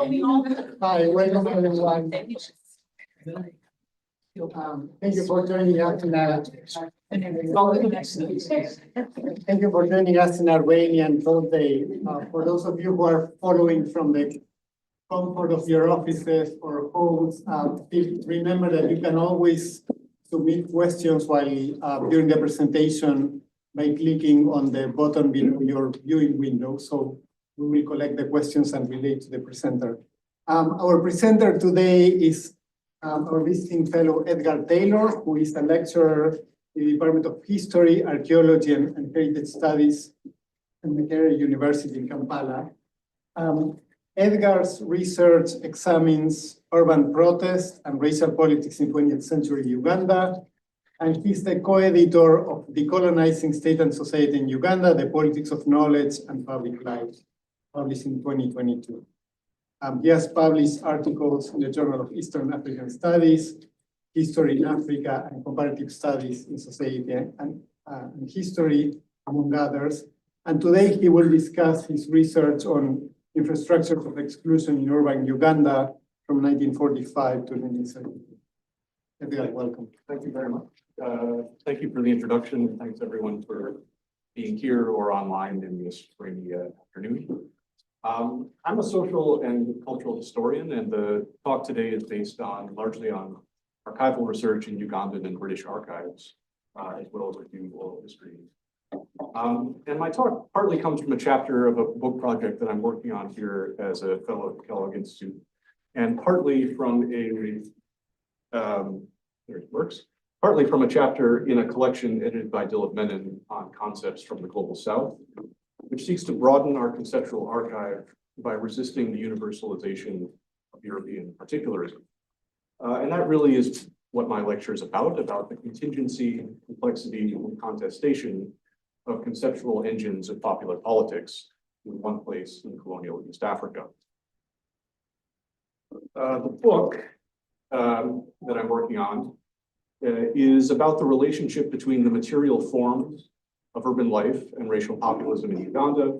Hi, welcome everyone. Thank you for joining us in our Rainy Thursday. For those of you who are following from the comfort of your offices or homes, remember that you can always submit questions while during the presentation by clicking on the button below your viewing window. So we will collect the questions and relate to the presenter. Our presenter today is our visiting fellow Edgar Taylor, who is a lecturer in the Department of History, Archaeology, and Heritage Studies at Makerere University in Kampala. Edgar's research examines urban protest and racial politics in 20th century Uganda, and he's the co-editor of Decolonizing State and Society in Uganda, The Politics of Knowledge and Public Life, published in 2022. He has published articles in the Journal of Eastern African Studies, History in Africa, and Comparative Studies in Society and History, among others. And today he will discuss his research on infrastructures of exclusion in urban Uganda from 1945 to 1972. Edgar, welcome. Thank you very much. Thank you for the introduction. Thanks everyone for being here or online in this rainy afternoon. I'm a social and cultural historian, and the talk today is based largely on archival research in Ugandan and British archives, as well as a few oral history. And my talk partly comes from a chapter of a book project that I'm working on here as a fellow at the Kellogg Institute, and partly from partly from a chapter in a collection edited by Dilip Menon on concepts from the Global South, which seeks to broaden our conceptual archive by resisting the universalization of European particularism. And that really is what my lecture is about the contingency, complexity, and contestation of conceptual engines of popular politics in one place in colonial East Africa. The book that I'm working on is about the relationship between the material forms of urban life and racial populism in Uganda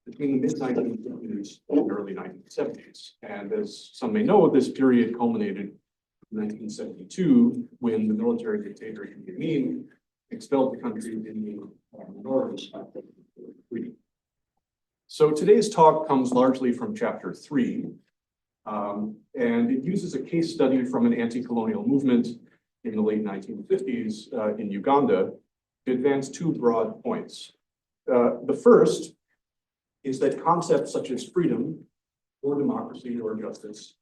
between the mid-1950s and early 1970s. And as some may know, this period culminated in 1972 when the military dictator Idi Amin expelled the country in the northern aspect of the treaty. So today's talk comes largely from chapter 3, and it uses a case study from an anti-colonial movement in the late 1950s in Uganda to advance two broad points. The first is that concepts such as freedom or democracy or justice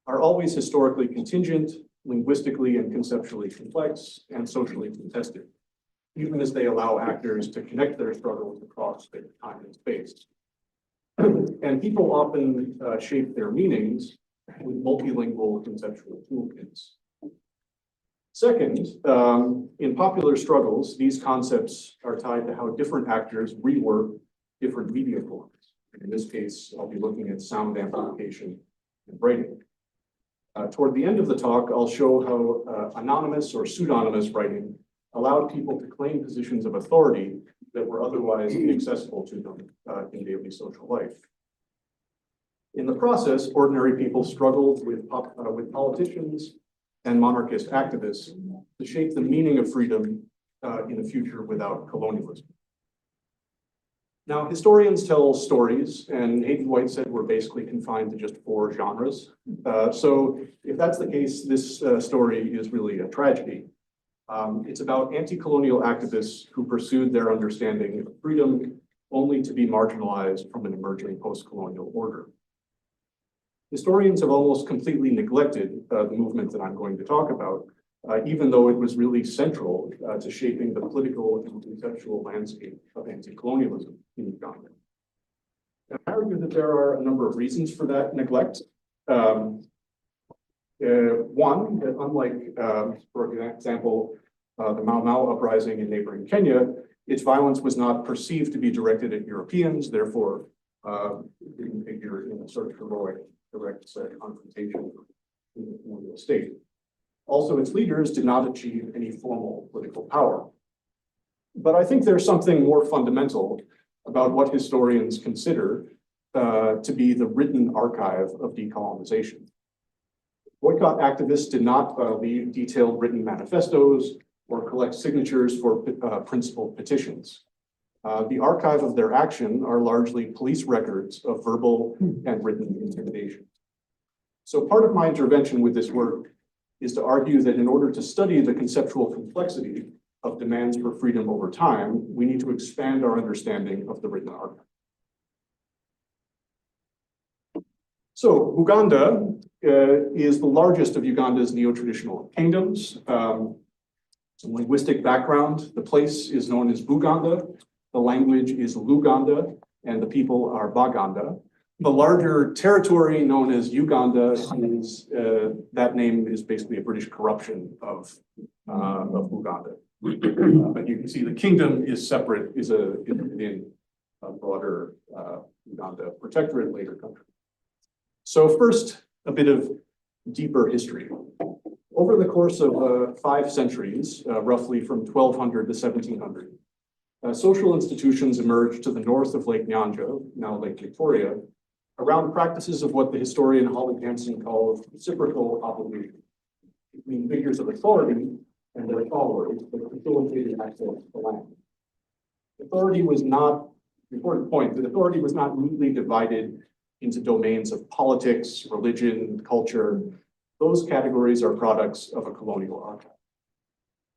are always historically contingent, linguistically and conceptually complex, and socially contested, even as they allow actors to connect their struggles across time and space. And people often shape their meanings with multilingual conceptual toolkits. Second, in popular struggles, these concepts are tied to how different actors rework different media forms. In this case, I'll be looking at sound amplification and writing. Toward the end of the talk, I'll show how anonymous or pseudonymous writing allowed people to claim positions of authority that were otherwise inaccessible to them in daily social life. In the process, ordinary people struggled with politicians and monarchist activists to shape the meaning of freedom in a future without colonialism. Now, historians tell stories, and Hayden White said we're basically confined to just 4 genres. So if that's the case, this story is really a tragedy. It's about anti-colonial activists who pursued their understanding of freedom only to be marginalized from an emerging post-colonial order. Historians have almost completely neglected the movement that I'm going to talk about, even though it was really central to shaping the political and conceptual landscape of anti-colonialism in Uganda. And I argue that there are a number of reasons for that neglect. One, that unlike, for example, the Mau Mau uprising in neighboring Kenya, its violence was not perceived to be directed at Europeans, therefore it didn't figure in a sort of heroic direct confrontation in the colonial state. Also, its leaders did not achieve any formal political power. But I think there's something more fundamental about what historians consider to be the written archive of decolonization. Boycott activists did not leave detailed written manifestos or collect signatures for principled petitions. The archive of their action are largely police records of verbal and written intimidation. So part of my intervention with this work is to argue that in order to study the conceptual complexity of demands for freedom over time, we need to expand our understanding of the written archive. So Uganda is the largest of Uganda's neo-traditional kingdoms. Some linguistic background: the place is known as Buganda, the language is Luganda, and the people are Baganda. The larger territory known as Uganda is, that name is basically a British corruption of Uganda. But you can see the kingdom is separate, is in a broader Uganda protectorate later country. So first, a bit of deeper history. Over the course of 5 centuries, roughly from 1200 to 1700, social institutions emerged to the north of Lake Nyanja, now Lake Victoria, around practices of what the historian Holly Hansen calls reciprocal obligation between figures of authority and their followers that facilitated access to land. Authority was not, important point, that authority was not neatly divided into domains of politics, religion, culture. Those categories are products of a colonial archive.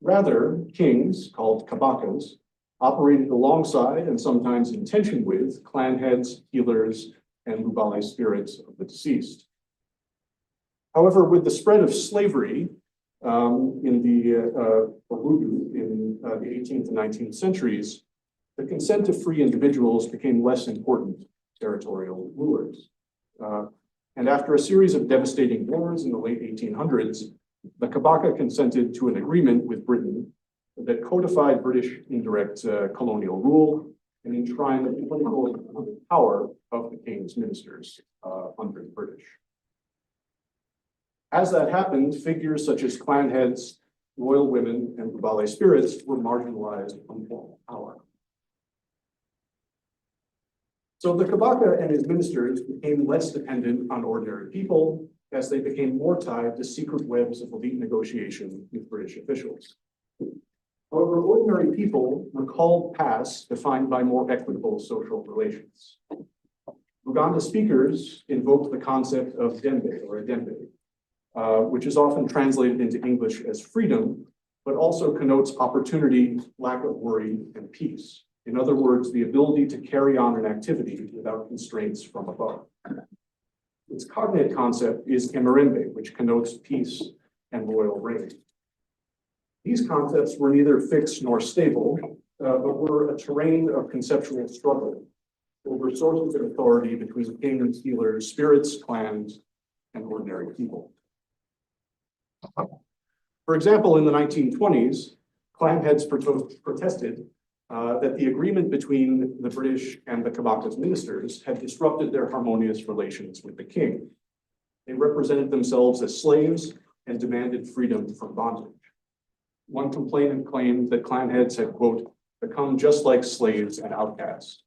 Rather, kings, called kabakas, operated alongside and sometimes in tension with clan heads, healers, and lubale spirits of the deceased. However, with the spread of slavery in the Obudu in the 18th and 19th centuries, the consent of free individuals became less important territorial rulers. And after a series of devastating wars in the late 1800s, the Kabaka consented to an agreement with Britain that codified British indirect colonial rule and enshrined the political and economic power of the king's ministers under the British. As that happened, figures such as clan heads, royal women, and lubale spirits were marginalized from formal power. So the Kabaka and his ministers became less dependent on ordinary people as they became more tied to secret webs of elite negotiation with British officials. However, ordinary people recalled pasts defined by more equitable social relations. Uganda speakers invoked the concept of dembe or adembe, which is often translated into English as freedom, but also connotes opportunity, lack of worry, and peace. In other words, the ability to carry on an activity without constraints from above. Its cognate concept is emerembe, which connotes peace and royal reign. These concepts were neither fixed nor stable, but were a terrain of conceptual struggle over sources of authority between kings, healers, spirits, clans, and ordinary people. For example, in the 1920s, clan heads protested that the agreement between the British and the Kabaka's ministers had disrupted their harmonious relations with the king. They represented themselves as slaves and demanded freedom from bondage. One complainant claimed that clan heads had, quote, become just like slaves and outcasts.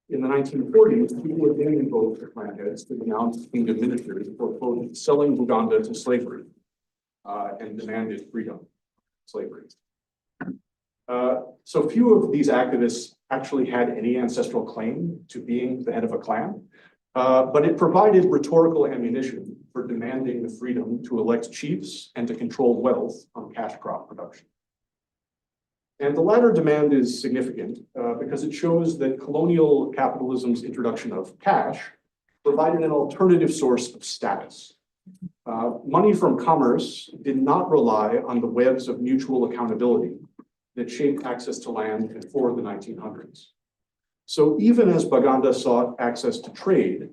In the 1940s, people again invoked the clan heads to denounce kingdom ministers for, quote, selling Uganda to slavery and demanded freedom from slavery. So few of these activists actually had any ancestral claim to being the head of a clan, but it provided rhetorical ammunition for demanding the freedom to elect chiefs and to control wealth on cash crop production. And the latter demand is significant because it shows that colonial capitalism's introduction of cash provided an alternative source of status. Money from commerce did not rely on the webs of mutual accountability that shaped access to land before the 1900s. So even as Baganda sought access to trade,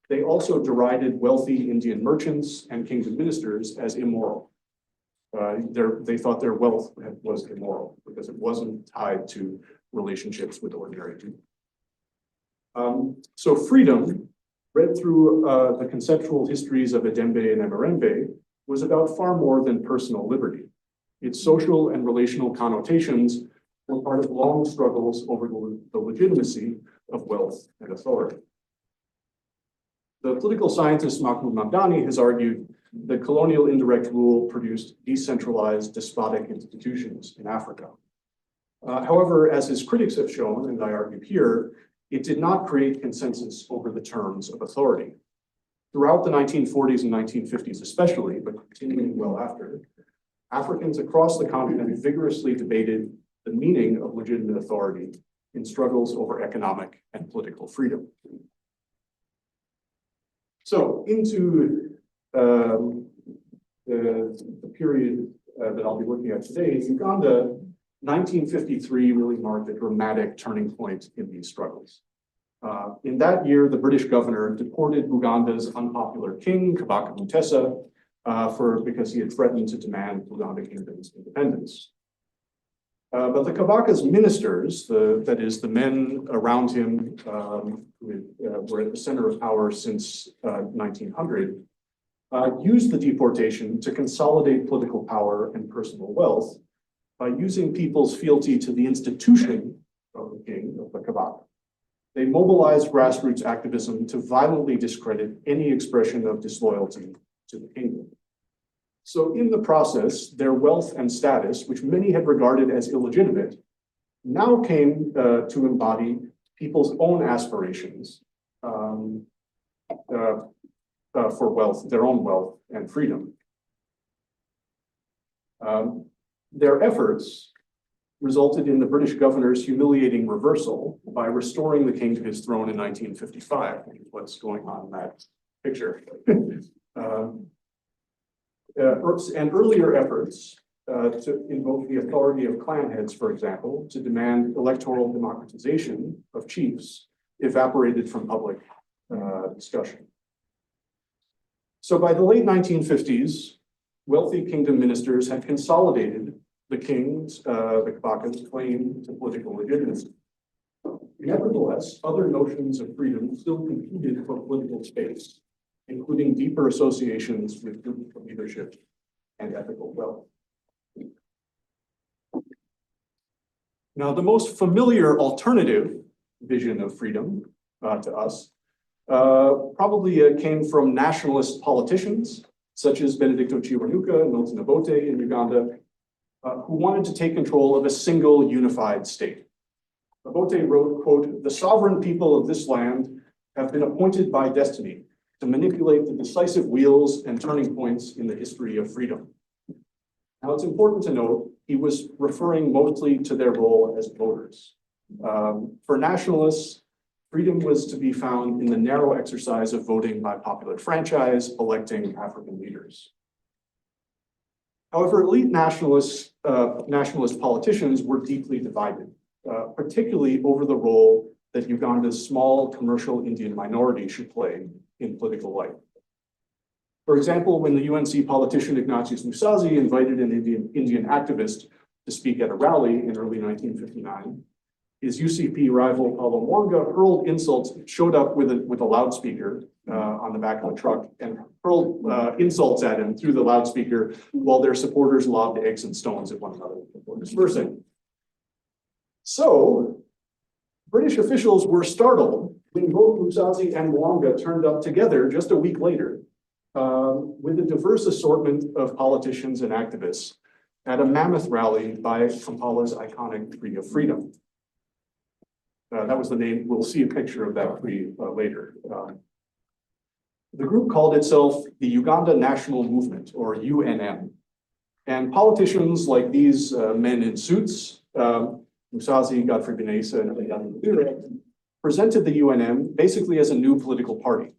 they also derided wealthy Indian merchants and kingdom ministers as immoral. They thought their wealth was immoral because it wasn't tied to relationships with ordinary people. So freedom, read through the conceptual histories of Adembe and Emerembe, was about far more than personal liberty. Its social and relational connotations were part of long struggles over the legitimacy of wealth and authority. The political scientist Mahmoud Mamdani has argued that colonial indirect rule produced decentralized despotic institutions in Africa. However, as his critics have shown, and I argue here, it did not create consensus over the terms of authority. Throughout the 1940s and 1950s especially, but continuing well after, Africans across the continent vigorously debated the meaning of legitimate authority in struggles over economic and political freedom. So into the period that I'll be looking at today, Uganda, 1953 really marked a dramatic turning point in these struggles. In that year, the British governor deported Buganda's unpopular king, Kabaka Mutesa, because he had threatened to demand Buganda Kingdom's independence. But the Kabaka's ministers, that is, the men around him who were at the center of power since 1900, used the deportation to consolidate political power and personal wealth by using people's fealty to the institution of the king, of the Kabaka. They mobilized grassroots activism to violently discredit any expression of disloyalty to the kingdom. So in the process, their wealth and status, which many had regarded as illegitimate, now came to embody people's own aspirations for wealth, their own wealth and freedom. Their efforts resulted in the British governor's humiliating reversal by restoring the king to his throne in 1955, which is what's going on in that picture. And earlier efforts to invoke the authority of clan heads, for example, to demand electoral democratization of chiefs evaporated from public discussion. So by the late 1950s, wealthy kingdom ministers had consolidated the king's, the Kabaka's claim to political legitimacy. Nevertheless, other notions of freedom still competed for political space, including deeper associations with group leadership and ethical wealth. Now, the most familiar alternative vision of freedom to us probably came from nationalist politicians, such as Benedicto Chiwanuka and Milton Obote in Uganda, who wanted to take control of a single unified state. Obote wrote, quote, "The sovereign people of this land have been appointed by destiny to manipulate the decisive wheels and turning points in the history of freedom." Now, it's important to note he was referring mostly to their role as voters. For nationalists, freedom was to be found in the narrow exercise of voting by popular franchise, electing African leaders. However, elite nationalist politicians were deeply divided, particularly over the role that Uganda's small commercial Indian minority should play in political life. For example, when the UNC politician Ignatius Musazi invited an Indian activist to speak at a rally in early 1959, his UCP rival Paulo Mwanga hurled insults, showed up with a loudspeaker on the back of a truck and hurled insults at him through the loudspeaker while their supporters lobbed eggs and stones at one another before dispersing. So, British officials were startled when both Musazi and Mwanga turned up together just a week later with a diverse assortment of politicians and activists at a mammoth rally by Kampala's iconic Tree of Freedom. That was the name. We'll see a picture of that tree later. The group called itself the Uganda National Movement, or UNM. And politicians like these men in suits, Musazi, Godfrey Benesa, and Makerere, presented the UNM basically as a new political party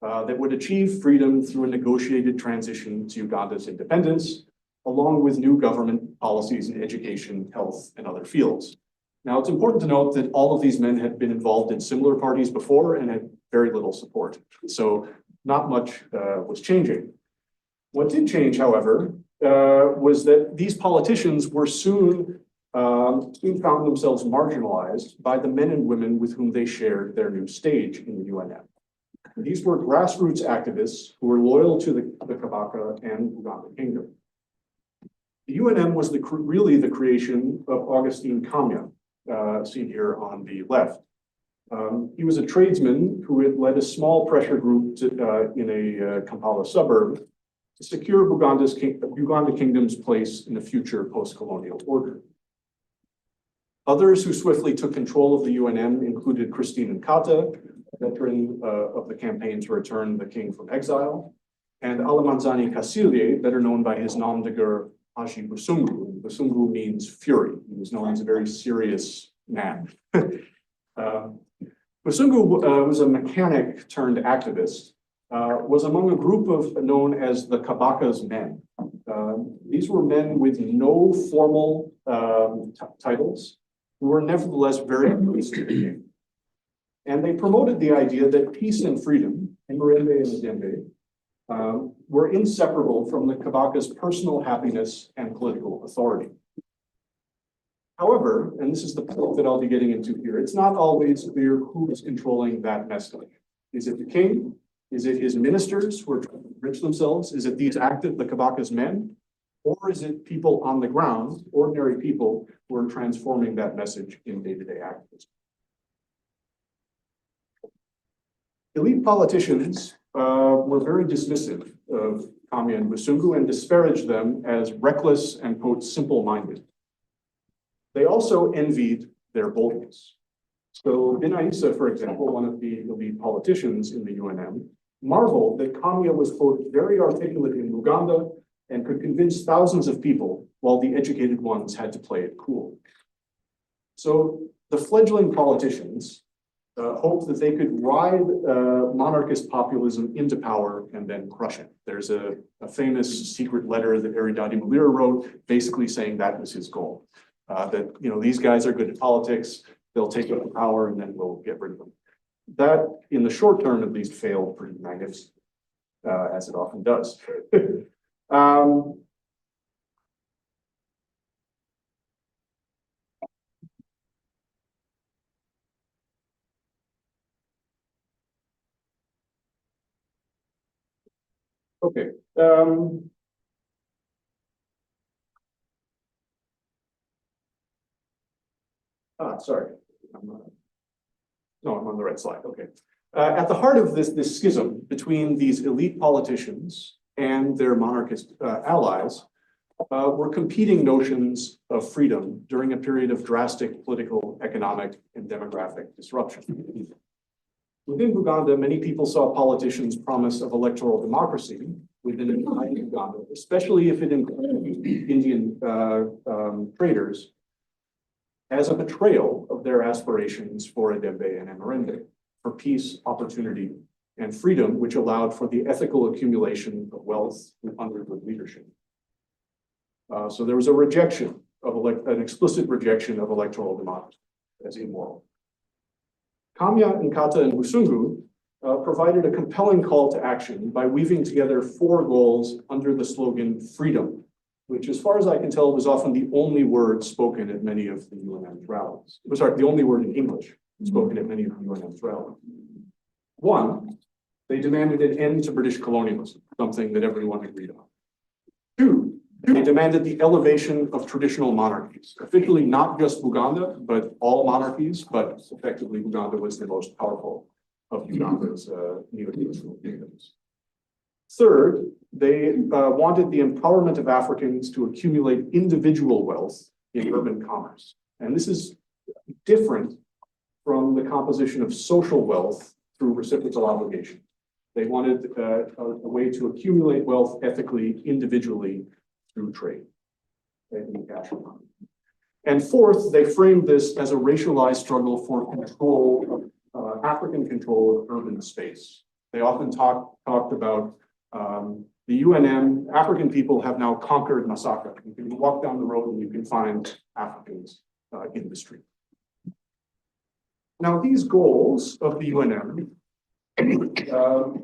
that would achieve freedom through a negotiated transition to Uganda's independence, along with new government policies in education, health, and other fields. Now, it's important to note that all of these men had been involved in similar parties before and had very little support. So not much was changing. What did change, however, was that these politicians were soon found themselves marginalized by the men and women with whom they shared their new stage in the UNM. These were grassroots activists who were loyal to the Kabaka and Buganda Kingdom. The UNM was really the creation of Augustine Kamya, seen here on the left. He was a tradesman who had led a small pressure group in a Kampala suburb to secure Buganda Kingdom's place in the future post-colonial order. Others who swiftly took control of the UNM included Christine Nkata, a veteran of the campaign to return the king from exile, and Alamanzani Kasirye, better known by his nom de guerre, Haji Busungu. Busungu means fury. He was known as a very serious man. Busungu was a mechanic turned activist, was among a group known as the Kabaka's men. These were men with no formal titles, who were nevertheless very close to the king. And they promoted the idea that peace and freedom, Emirembe and Edembe, were inseparable from the Kabaka's personal happiness and political authority. However, and this is the point that I'll be getting into here, it's not always clear who is controlling that messaging. Is it the king? Is it his ministers who are trying to enrich themselves? Is it these the Kabaka's men? Or is it people on the ground, ordinary people, who are transforming that message in day-to-day activism? Elite politicians were very dismissive of Kamya and Busungu and disparaged them as reckless and, quote, simple-minded. They also envied their boldness. So Bin Aissa, for example, one of the elite politicians in the UNM, marveled that Kamya was, quote, very articulate in Luganda and could convince thousands of people while the educated ones had to play it cool. So the fledgling politicians hoped that they could ride monarchist populism into power and then crush it. There's a famous secret letter that Eridadi Mulira wrote, basically saying that was his goal. That these guys are good at politics, they'll take over power and then we'll get rid of them. That, in the short term at least, failed pretty magnificently, as it often does. Okay. Sorry. No, I'm on the right slide. Okay. At the heart of this schism between these elite politicians and their monarchist allies were competing notions of freedom during a period of drastic political, economic, and demographic disruption. Within Uganda, many people saw politicians' promise of electoral democracy within a united Uganda, especially if it included Indian traders, as a betrayal of their aspirations for Edembe and Emirembe, for peace, opportunity, and freedom, which allowed for the ethical accumulation of wealth under good leadership. So there was a rejection of an explicit rejection of electoral democracy as immoral. Kamya, Nkata, and Busungu provided a compelling call to action by weaving together 4 goals under the slogan freedom, which, as far as I can tell, was often the only word spoken at many of the UNM's rallies. It was the only word in English spoken at many of the UNM's rallies. 1, they demanded an end to British colonialism, something that everyone agreed on. 2, they demanded the elevation of traditional monarchies, officially not just Buganda, but all monarchies, but effectively Buganda was the most powerful of Uganda's neo-traditional kingdoms. 3rd, they wanted the empowerment of Africans to accumulate individual wealth in urban commerce. And this is different from the composition of social wealth through reciprocal obligation. They wanted a way to accumulate wealth ethically, individually, through trade. And 4th, they framed this as a racialized struggle for control of African control of urban space. They often talked about the UNM, African people have now conquered Masaka. You can walk down the road and you can find Africans in the street. Now, these goals of the UNM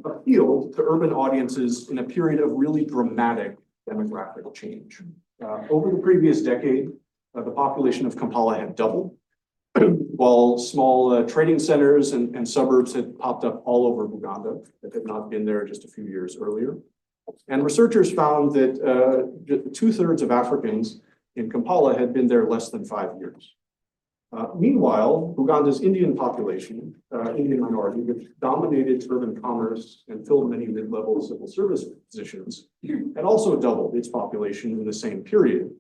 appealed to urban audiences in a period of really dramatic demographic change. Over the previous decade, the population of Kampala had doubled, while small trading centers and suburbs had popped up all over Uganda that had not been there just a few years earlier. And researchers found that 2/3 of Africans in Kampala had been there less than 5 years. Meanwhile, Uganda's Indian population, Indian minority, which dominated urban commerce and filled many mid-level civil service positions, had also doubled its population in the same period.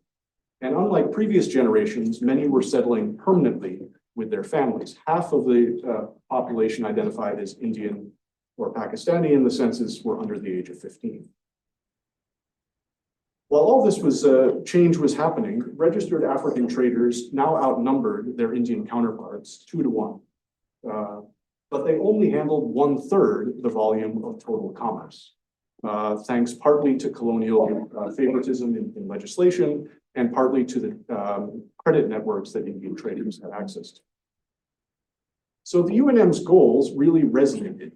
And unlike previous generations, many were settling permanently with their families. Half of the population identified as Indian or Pakistani in the census were under the age of 15. While all this change was happening, registered African traders now outnumbered their Indian counterparts 2 to 1. But they only handled 1/3 the volume of total commerce, thanks partly to colonial favoritism in legislation and partly to the credit networks that Indian traders had access to. So the UNM's goals really resonated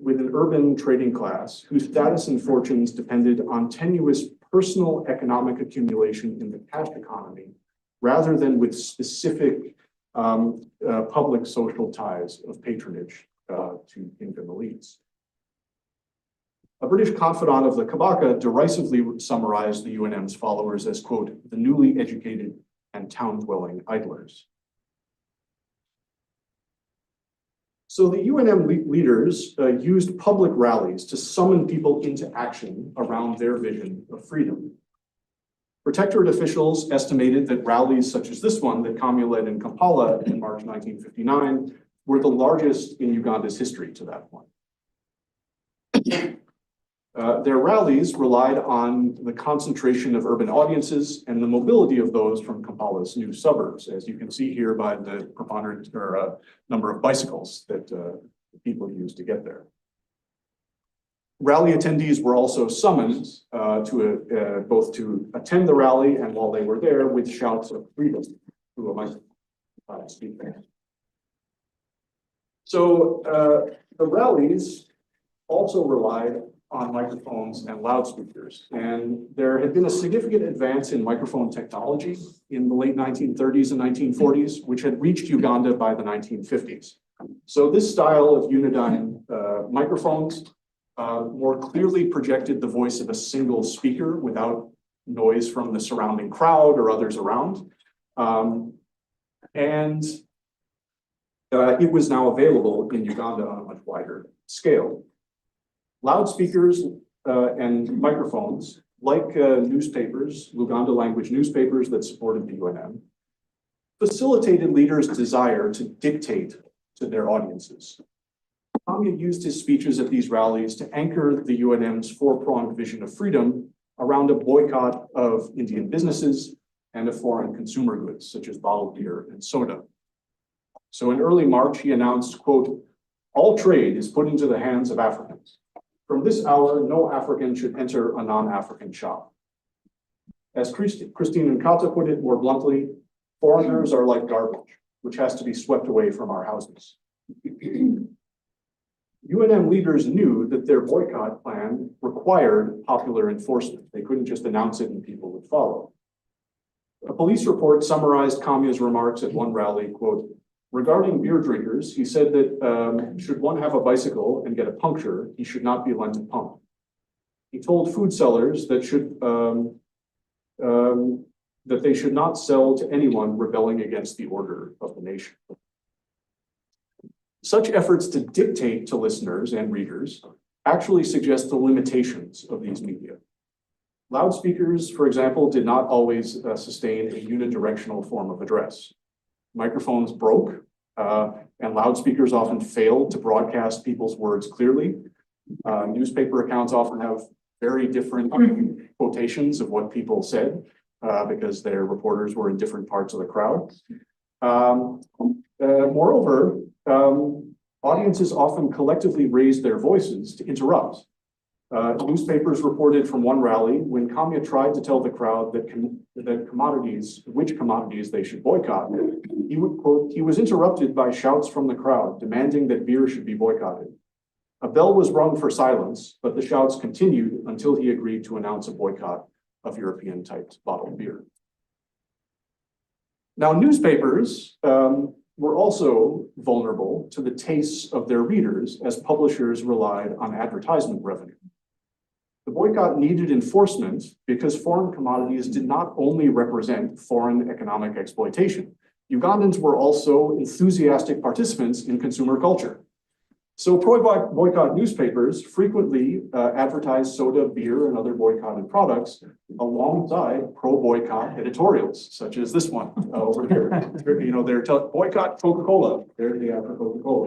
with an urban trading class whose status and fortunes depended on tenuous personal economic accumulation in the cash economy, rather than with specific public social ties of patronage to income elites. A British confidant of the Kabaka derisively summarized the UNM's followers as, quote, the newly educated and town-dwelling idlers. So the UNM leaders used public rallies to summon people into action around their vision of freedom. Protectorate officials estimated that rallies such as this one that Kamya led in Kampala in March 1959 were the largest in Uganda's history to that point. Their rallies relied on the concentration of urban audiences and the mobility of those from Kampala's new suburbs, as you can see here by the preponderant or number of bicycles that people used to get there. Rally attendees were also summoned both to attend the rally and while they were there with shouts of freedom through a microphone speaker. So the rallies also relied on microphones and loudspeakers. And there had been a significant advance in microphone technology in the late 1930s and 1940s, which had reached Uganda by the 1950s. So this style of unidyne microphones more clearly projected the voice of a single speaker without noise from the surrounding crowd or others around. It was now available in Uganda on a much wider scale. Loudspeakers and microphones, like newspapers, Luganda language newspapers that supported the UNM, facilitated leaders' desire to dictate to their audiences. Kamya used his speeches at these rallies to anchor the UNM's four-pronged vision of freedom around a boycott of Indian businesses and of foreign consumer goods, such as bottled beer and soda. So in early March, he announced, quote, all trade is put into the hands of Africans. From this hour, no African should enter a non-African shop. As Christine Nkata put it more bluntly, foreigners are like garbage, which has to be swept away from our houses. UNM leaders knew that their boycott plan required popular enforcement. They couldn't just announce it and people would follow. A police report summarized Kamya's remarks at one rally, quote, regarding beer drinkers, he said that should one have a bicycle and get a puncture, he should not be lent a pump. He told food sellers that they should not sell to anyone rebelling against the order of the nation. Such efforts to dictate to listeners and readers actually suggest the limitations of these media. Loudspeakers, for example, did not always sustain a unidirectional form of address. Microphones broke, and loudspeakers often failed to broadcast people's words clearly. Newspaper accounts often have very different quotations of what people said because their reporters were in different parts of the crowd. Moreover, audiences often collectively raised their voices to interrupt. Newspapers reported from one rally when Kamya tried to tell the crowd that which commodities they should boycott, he would quote, he was interrupted by shouts from the crowd demanding that beer should be boycotted. A bell was rung for silence, but the shouts continued until he agreed to announce a boycott of European-typed bottled beer. Now, newspapers were also vulnerable to the tastes of their readers as publishers relied on advertisement revenue. The boycott needed enforcement because foreign commodities did not only represent foreign economic exploitation. Ugandans were also enthusiastic participants in consumer culture. So pro-boycott newspapers frequently advertised soda, beer, and other boycotted products alongside pro-boycott editorials, such as this one over here. You know, they're boycott Coca-Cola. There's the ad for Coca-Cola.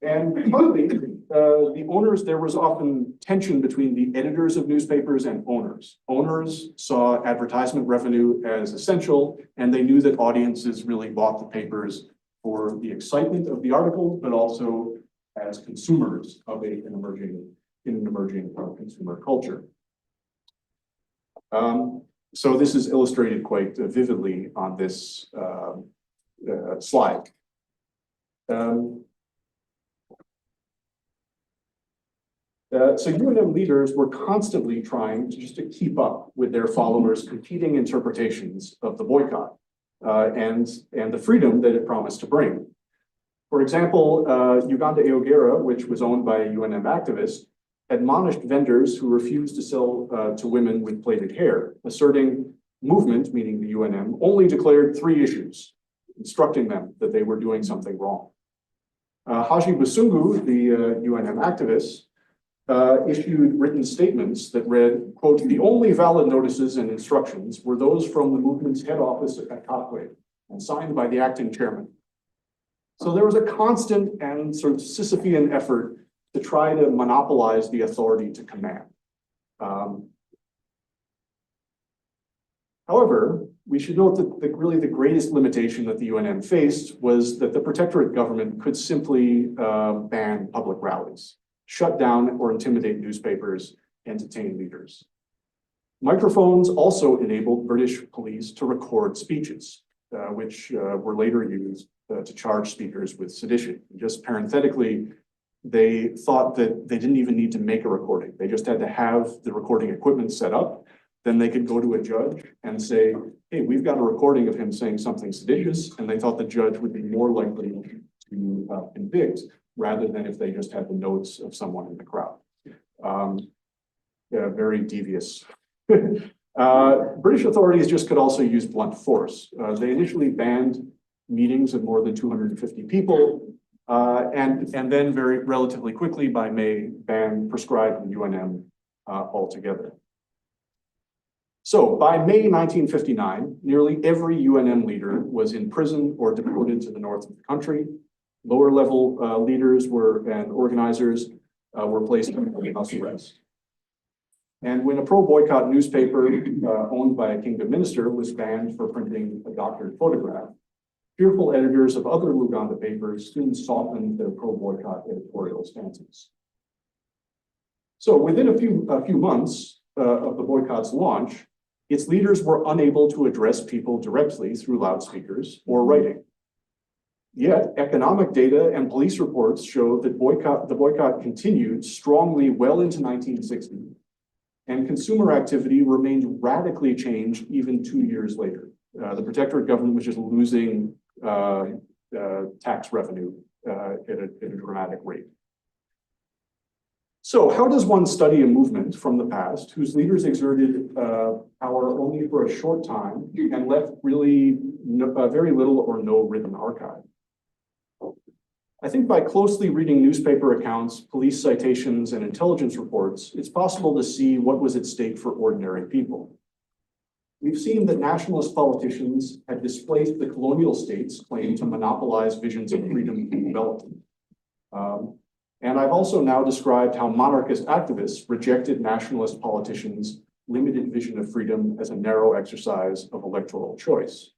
And partly, the owners, there was often tension between the editors of newspapers and owners. Owners saw advertisement revenue as essential, and they knew that audiences really bought the papers for the excitement of the article, but also as consumers of an emerging consumer culture. So this is illustrated quite vividly on this slide. So UNM leaders were constantly trying to keep up with their followers' competing interpretations of the boycott and the freedom that it promised to bring. For example, Uganda Eogera, which was owned by a UNM activist, admonished vendors who refused to sell to women with plaited hair, asserting movement, meaning the UNM, only declared 3 issues, instructing them that they were doing something wrong. Haji Busungu, the UNM activist, issued written statements that read, quote, "The only valid notices and instructions were those from the movement's head office at Kakwe and signed by the acting chairman." So there was a constant and sort of Sisyphean effort to try to monopolize the authority to command. However, we should note that really the greatest limitation that the UNM faced was that the protectorate government could simply ban public rallies, shut down or intimidate newspapers, and detain leaders. Microphones also enabled British police to record speeches, which were later used to charge speakers with sedition. Just parenthetically, they thought that they didn't even need to make a recording. They just had to have the recording equipment set up. Then they could go to a judge and say, hey, we've got a recording of him saying something seditious. And they thought the judge would be more likely to convict rather than if they just had the notes of someone in the crowd. Yeah, very devious. British authorities just could also use blunt force. They initially banned meetings of more than 250 people, and then relatively quickly by May, prescribed the UNM altogether. So by May 1959, nearly every UNM leader was in prison or deported to the north of the country. Lower level leaders and organizers were placed under house arrest. And when a pro-boycott newspaper owned by a kingdom minister was banned for printing a doctored photograph, fearful editors of other Luganda papers soon softened their pro-boycott editorial stances. So within a few months of the boycott's launch, its leaders were unable to address people directly through loudspeakers or writing. Yet, economic data and police reports showed that the boycott continued strongly well into 1960, and consumer activity remained radically changed even 2 years later. The protectorate government was just losing tax revenue at a dramatic rate. So how does one study a movement from the past whose leaders exerted power only for a short time and left really very little or no written archive? I think by closely reading newspaper accounts, police citations, and intelligence reports, it's possible to see what was at stake for ordinary people. We've seen that nationalist politicians had displaced the colonial states' claim to monopolize visions of freedom and development. And I've also now described how monarchist activists rejected nationalist politicians' limited vision of freedom as a narrow exercise of electoral choice.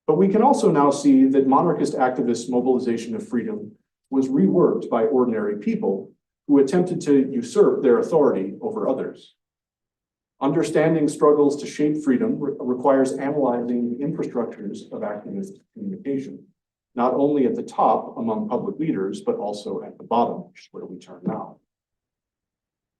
But we can also now see that monarchist activists' mobilization of freedom was reworked by ordinary people who attempted to usurp their authority over others. Understanding struggles to shape freedom requires analyzing the infrastructures of activist communication, not only at the top among public leaders, but also at the bottom, which is where we turn now.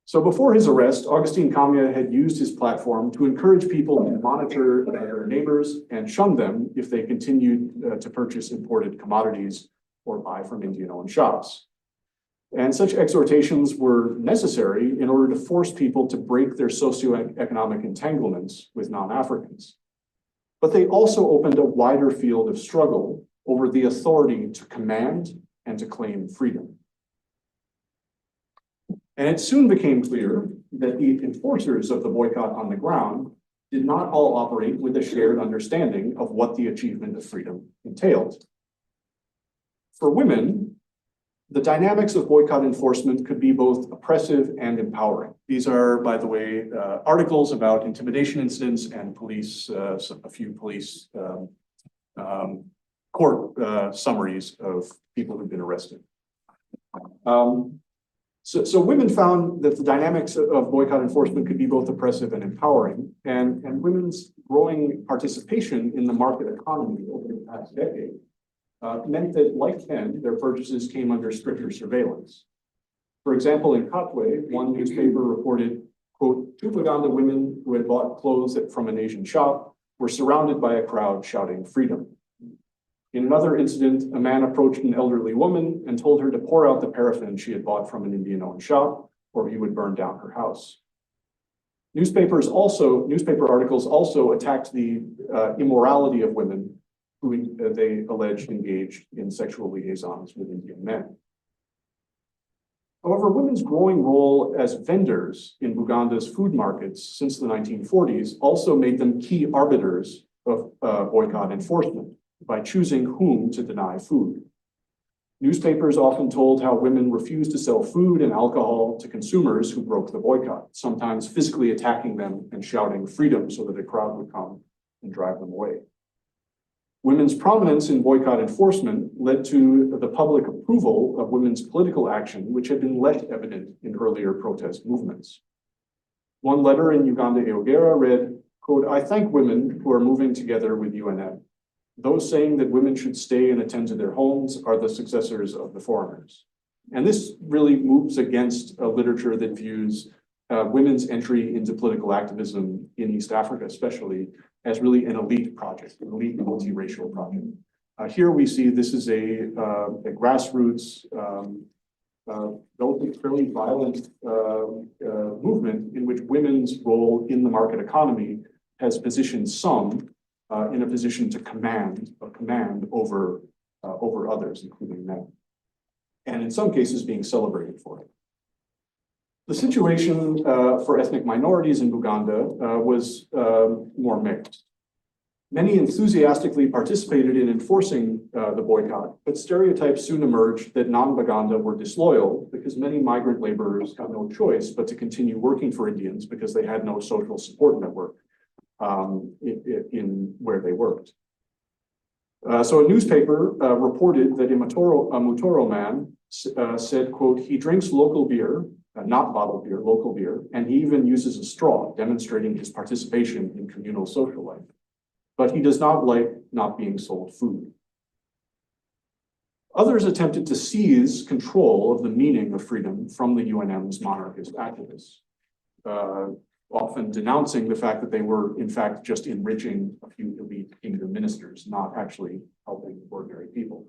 So before his arrest, Augustine Kamya had used his platform to encourage people to monitor their neighbors and shun them if they continued to purchase imported commodities or buy from Indian-owned shops. And such exhortations were necessary in order to force people to break their socioeconomic entanglements with non-Africans. but they also opened a wider field of struggle over the authority to command and to claim freedom. And it soon became clear that the enforcers of the boycott on the ground did not all operate with a shared understanding of what the achievement of freedom entailed. For women, the dynamics of boycott enforcement could be both oppressive and empowering. These are, by the way, articles about intimidation incidents and police, a few police court summaries of people who've been arrested. So women found that the dynamics of boycott enforcement could be both oppressive and empowering, and women's growing participation in the market economy over the past decade meant that, like men, their purchases came under stricter surveillance. For example, in Katwe, one newspaper reported, quote, 2 Buganda women who had bought clothes from an Asian shop were surrounded by a crowd shouting freedom. In another incident, a man approached an elderly woman and told her to pour out the paraffin she had bought from an Indian-owned shop, or he would burn down her house. Newspaper articles also attacked the immorality of women who they alleged engaged in sexual liaisons with Indian men. However, women's growing role as vendors in Buganda's food markets since the 1940s also made them key arbiters of boycott enforcement by choosing whom to deny food. Newspapers often told how women refused to sell food and alcohol to consumers who broke the boycott, sometimes physically attacking them and shouting freedom so that a crowd would come and drive them away. Women's prominence in boycott enforcement led to the public approval of women's political action, which had been less evident in earlier protest movements. One letter in Uganda Eogera read, quote, I thank women who are moving together with UNM. Those saying that women should stay and attend to their homes are the successors of the foreigners. And this really moves against a literature that views women's entry into political activism in East Africa, especially, as really an elite project, an elite multiracial project. Here we see this is a grassroots, fairly violent movement in which women's role in the market economy has positioned some in a position to command over others, including men, and in some cases being celebrated for it. The situation for ethnic minorities in Buganda was more mixed. Many enthusiastically participated in enforcing the boycott, but stereotypes soon emerged that non-Buganda were disloyal because many migrant laborers had no choice but to continue working for Indians because they had no social support network in where they worked. So a newspaper reported that a Mutoro man said, quote, he drinks local beer, not bottled beer, local beer, and he even uses a straw, demonstrating his participation in communal social life. But he does not like not being sold food. Others attempted to seize control of the meaning of freedom from the UNM's monarchist activists, often denouncing the fact that they were, in fact, just enriching a few elite kingdom ministers, not actually helping ordinary people.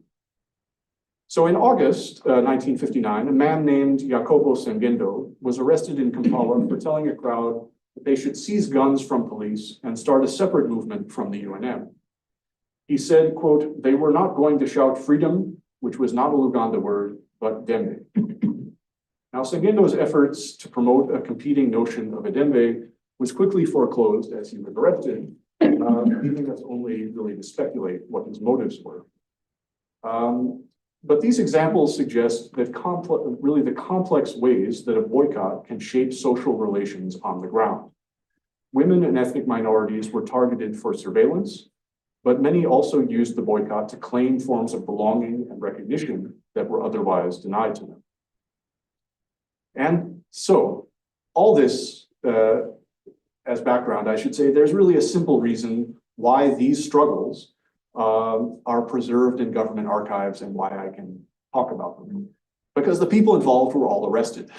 So in August 1959, a man named Jacopo Sengendo was arrested in Kampala for telling a crowd that they should seize guns from police and start a separate movement from the UNM. He said, quote, they were not going to shout freedom, which was not a Luganda word, but dembe. Now, Sengendo's efforts to promote a competing notion of a dembe was quickly foreclosed as he was arrested, leaving us only really to speculate what his motives were. But these examples suggest that really the complex ways that a boycott can shape social relations on the ground. Women and ethnic minorities were targeted for surveillance, but many also used the boycott to claim forms of belonging and recognition that were otherwise denied to them. And so, all this as background, I should say, there's really a simple reason why these struggles are preserved in government archives and why I can talk about them. Because the people involved were all arrested.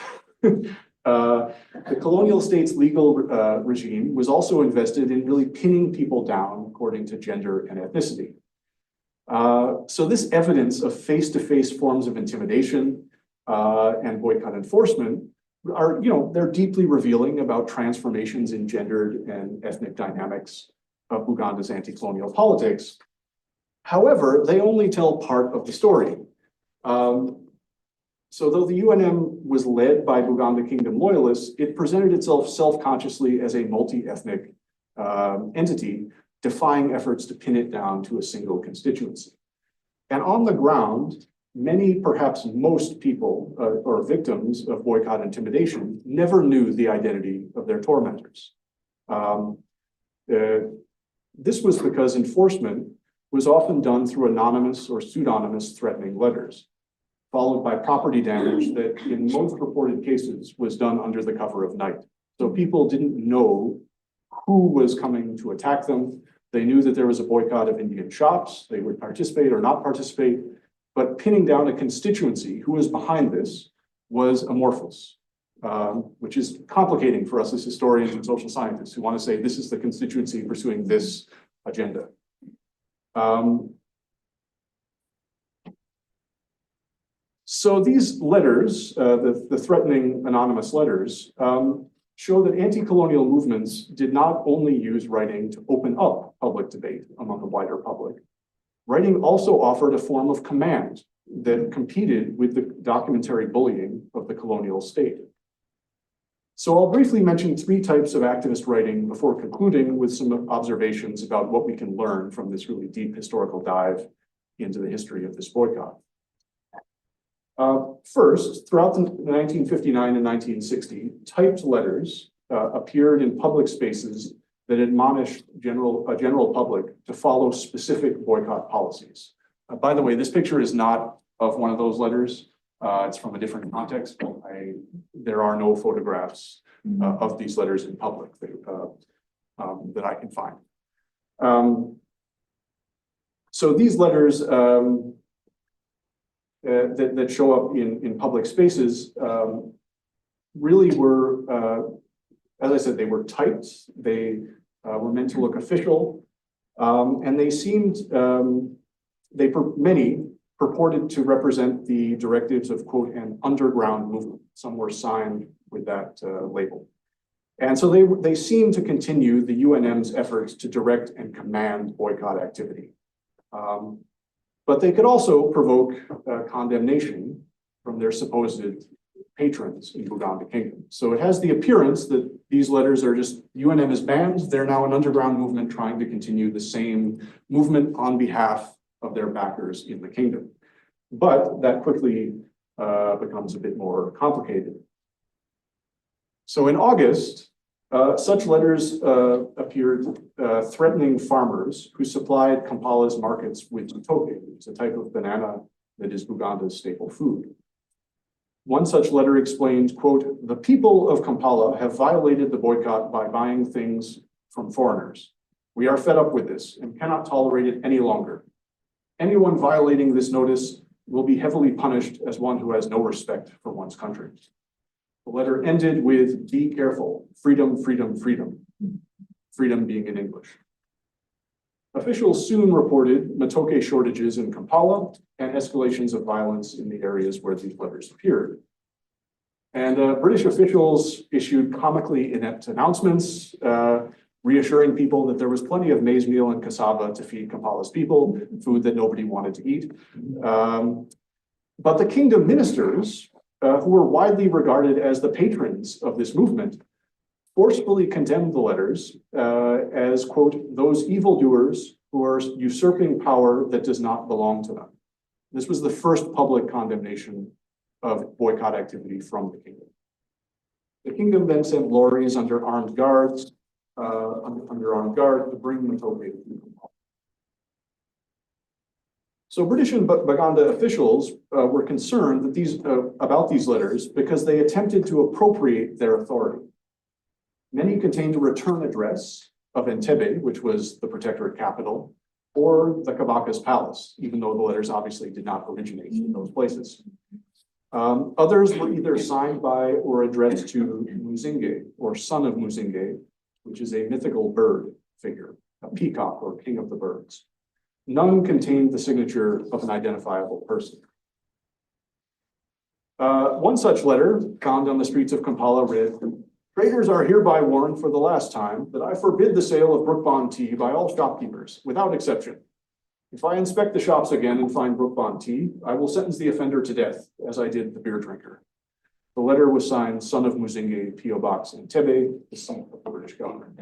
The colonial state's legal regime was also invested in really pinning people down according to gender and ethnicity. So this evidence of face-to-face forms of intimidation and boycott enforcement are, they're deeply revealing about transformations in gendered and ethnic dynamics of Uganda's anti-colonial politics. However, they only tell part of the story. So though the UNM was led by Buganda Kingdom loyalists, it presented itself self-consciously as a multi-ethnic entity, defying efforts to pin it down to a single constituency. And on the ground, many, perhaps most people or victims of boycott intimidation never knew the identity of their tormentors. This was because enforcement was often done through anonymous or pseudonymous threatening letters, followed by property damage that in most reported cases was done under the cover of night. So people didn't know who was coming to attack them. They knew that there was a boycott of Indian shops. They would participate or not participate, but pinning down a constituency who was behind this was amorphous, which is complicating for us as historians and social scientists who want to say this is the constituency pursuing this agenda. So these letters, the threatening anonymous letters, show that anti-colonial movements did not only use writing to open up public debate among the wider public. Writing also offered a form of command that competed with the documentary bullying of the colonial state. So I'll briefly mention three types of activist writing before concluding with some observations about what we can learn from this really deep historical dive into the history of this boycott. First, throughout the 1959 and 1960, typed letters appeared in public spaces that admonished a general public to follow specific boycott policies. By the way, this picture is not of one of those letters. It's from a different context. There are no photographs of these letters in public that I can find. So these letters that show up in public spaces really were, as I said, they were typed. They were meant to look official, and they seemed, many purported to represent the directives of, quote, an underground movement. Some were signed with that label. And so they seem to continue the UNM's efforts to direct and command boycott activity. But they could also provoke condemnation from their supposed patrons in Buganda Kingdom. So it has the appearance that these letters are just, UNM is banned, they're now an underground movement trying to continue the same movement on behalf of their backers in the kingdom. But that quickly becomes a bit more complicated. So in August, such letters appeared threatening farmers who supplied Kampala's markets with matoke, which is a type of banana that is Buganda's staple food. One such letter explained, quote, "The people of Kampala have violated the boycott by buying things from foreigners. We are fed up with this and cannot tolerate it any longer. Anyone violating this notice will be heavily punished as one who has no respect for one's country." The letter ended with, "Be careful, freedom, freedom, freedom," freedom being in English. Officials soon reported matoke shortages in Kampala and escalations of violence in the areas where these letters appeared. And British officials issued comically inept announcements, reassuring people that there was plenty of maize meal and cassava to feed Kampala's people, food that nobody wanted to eat. But the kingdom ministers, who were widely regarded as the patrons of this movement, forcefully condemned the letters as, quote, "those evildoers who are usurping power that does not belong to them." This was the first public condemnation of boycott activity from the kingdom. The kingdom then sent lorries under armed guard to bring matoke to Kampala. So British and Buganda officials were concerned that about these letters because they attempted to appropriate their authority. Many contained a return address of Entebbe, which was the protectorate capital, or the Kabaka's palace, even though the letters obviously did not originate in those places. Others were either signed by or addressed to Muzinge, or son of Muzinge, which is a mythical bird figure, a peacock or king of the birds. None contained the signature of an identifiable person. One such letter found on the streets of Kampala read, Traders are hereby warned for the last time that I forbid the sale of Brook Bond tea by all shopkeepers, without exception. If I inspect the shops again and find Brook Bond tea, I will sentence the offender to death, as I did the beer drinker. The letter was signed Son of Muzinge, P.O. Box, Entebbe, the son of the British government.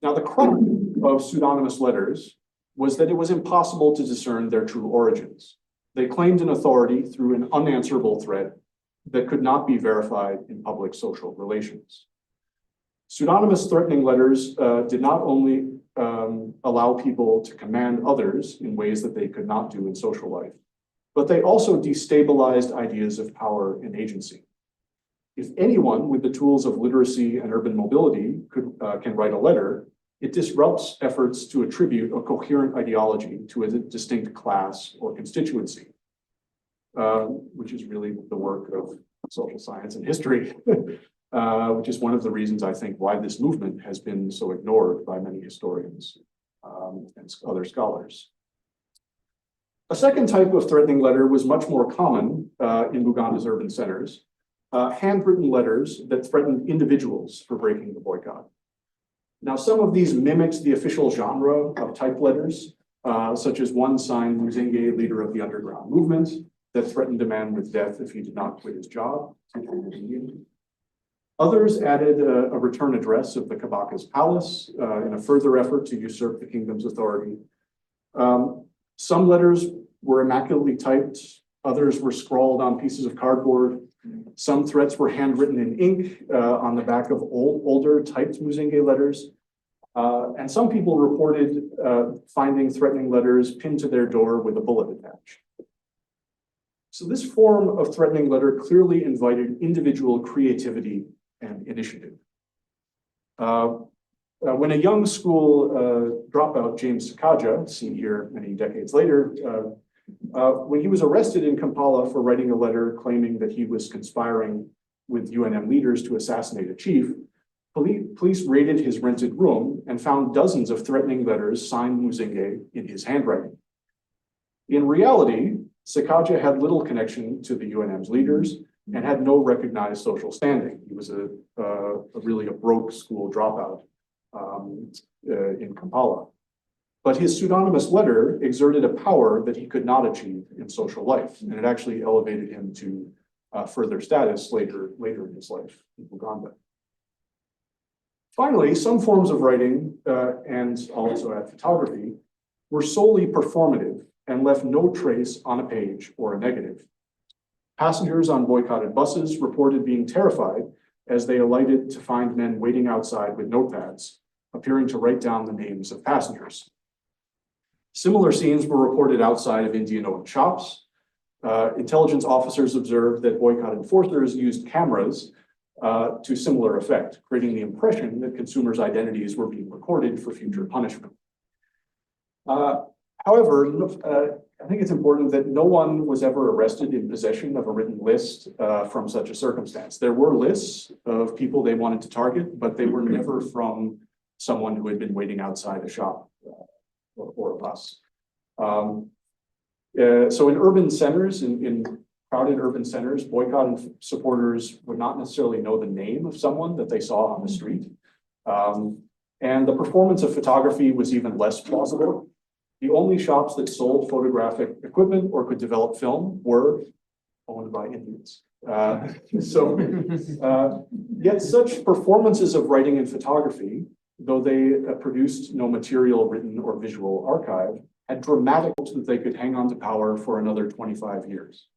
Now, the crime of pseudonymous letters was that it was impossible to discern their true origins. They claimed an authority through an unanswerable threat that could not be verified in public social relations. Pseudonymous threatening letters did not only allow people to command others in ways that they could not do in social life, but they also destabilized ideas of power and agency. If anyone with the tools of literacy and urban mobility can write a letter, it disrupts efforts to attribute a coherent ideology to a distinct class or constituency, which is really the work of social science and history, which is one of the reasons I think why this movement has been so ignored by many historians and other scholars. A second type of threatening letter was much more common in Uganda's urban centers, handwritten letters that threatened individuals for breaking the boycott. Now, some of these mimicked the official genre of type letters, such as one signed Muzinge, leader of the underground movement, that threatened a man with death if he did not quit his job. Others added a return address of the Kabaka's palace in a further effort to usurp the kingdom's authority. Some letters were immaculately typed, others were scrawled on pieces of cardboard. Some threats were handwritten in ink on the back of older typed Muzinge letters. And some people reported finding threatening letters pinned to their door with a bullet attached. So this form of threatening letter clearly invited individual creativity and initiative. When a young school dropout, James Sakaja, seen here many decades later, when he was arrested in Kampala for writing a letter claiming that he was conspiring with UNM leaders to assassinate a chief, police raided his rented room and found dozens of threatening letters signed Muzinge in his handwriting. In reality, Sakaja had little connection to the UNM's leaders and had no recognized social standing. He was really a broke school dropout in Kampala. But his pseudonymous letter exerted a power that he could not achieve in social life, and it actually elevated him to further status later in his life in Uganda. Finally, some forms of writing, and also add photography, were solely performative and left no trace on a page or a negative. Passengers on boycotted buses reported being terrified as they alighted to find men waiting outside with notepads, appearing to write down the names of passengers. Similar scenes were reported outside of Indian-owned shops. Intelligence officers observed that boycott enforcers used cameras to similar effect, creating the impression that consumers' identities were being recorded for future punishment. However, I think it's important that no one was ever arrested in possession of a written list from such a circumstance. There were lists of people they wanted to target, but they were never from someone who had been waiting outside a shop or a bus. So in urban centers, in crowded urban centers, boycott supporters would not necessarily know the name of someone that they saw on the street. And the performance of photography was even less plausible. The only shops that sold photographic equipment or could develop film were owned by Indians. Yet such performances of writing and photography, though they produced no material written or visual archive, had dramatic hopes that they could hang on to power for another 25 years.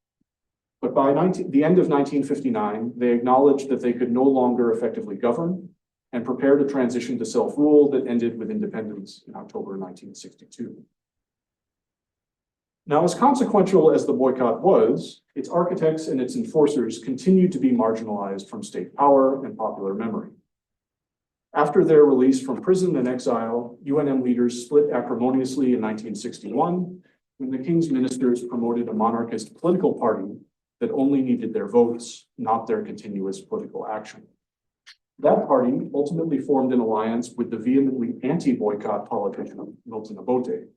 But by the end of 1959, they acknowledged that they could no longer effectively govern and prepared a transition to self-rule that ended with independence in October 1962. Now, as consequential as the boycott was, its architects and its enforcers continued to be marginalized from state power and popular memory. After their release from prison and exile, UNM leaders split acrimoniously in 1961 when the king's ministers promoted a monarchist political party that only needed their votes, not their continuous political action. That party ultimately formed an alliance with the vehemently anti-boycott politician Milton Obote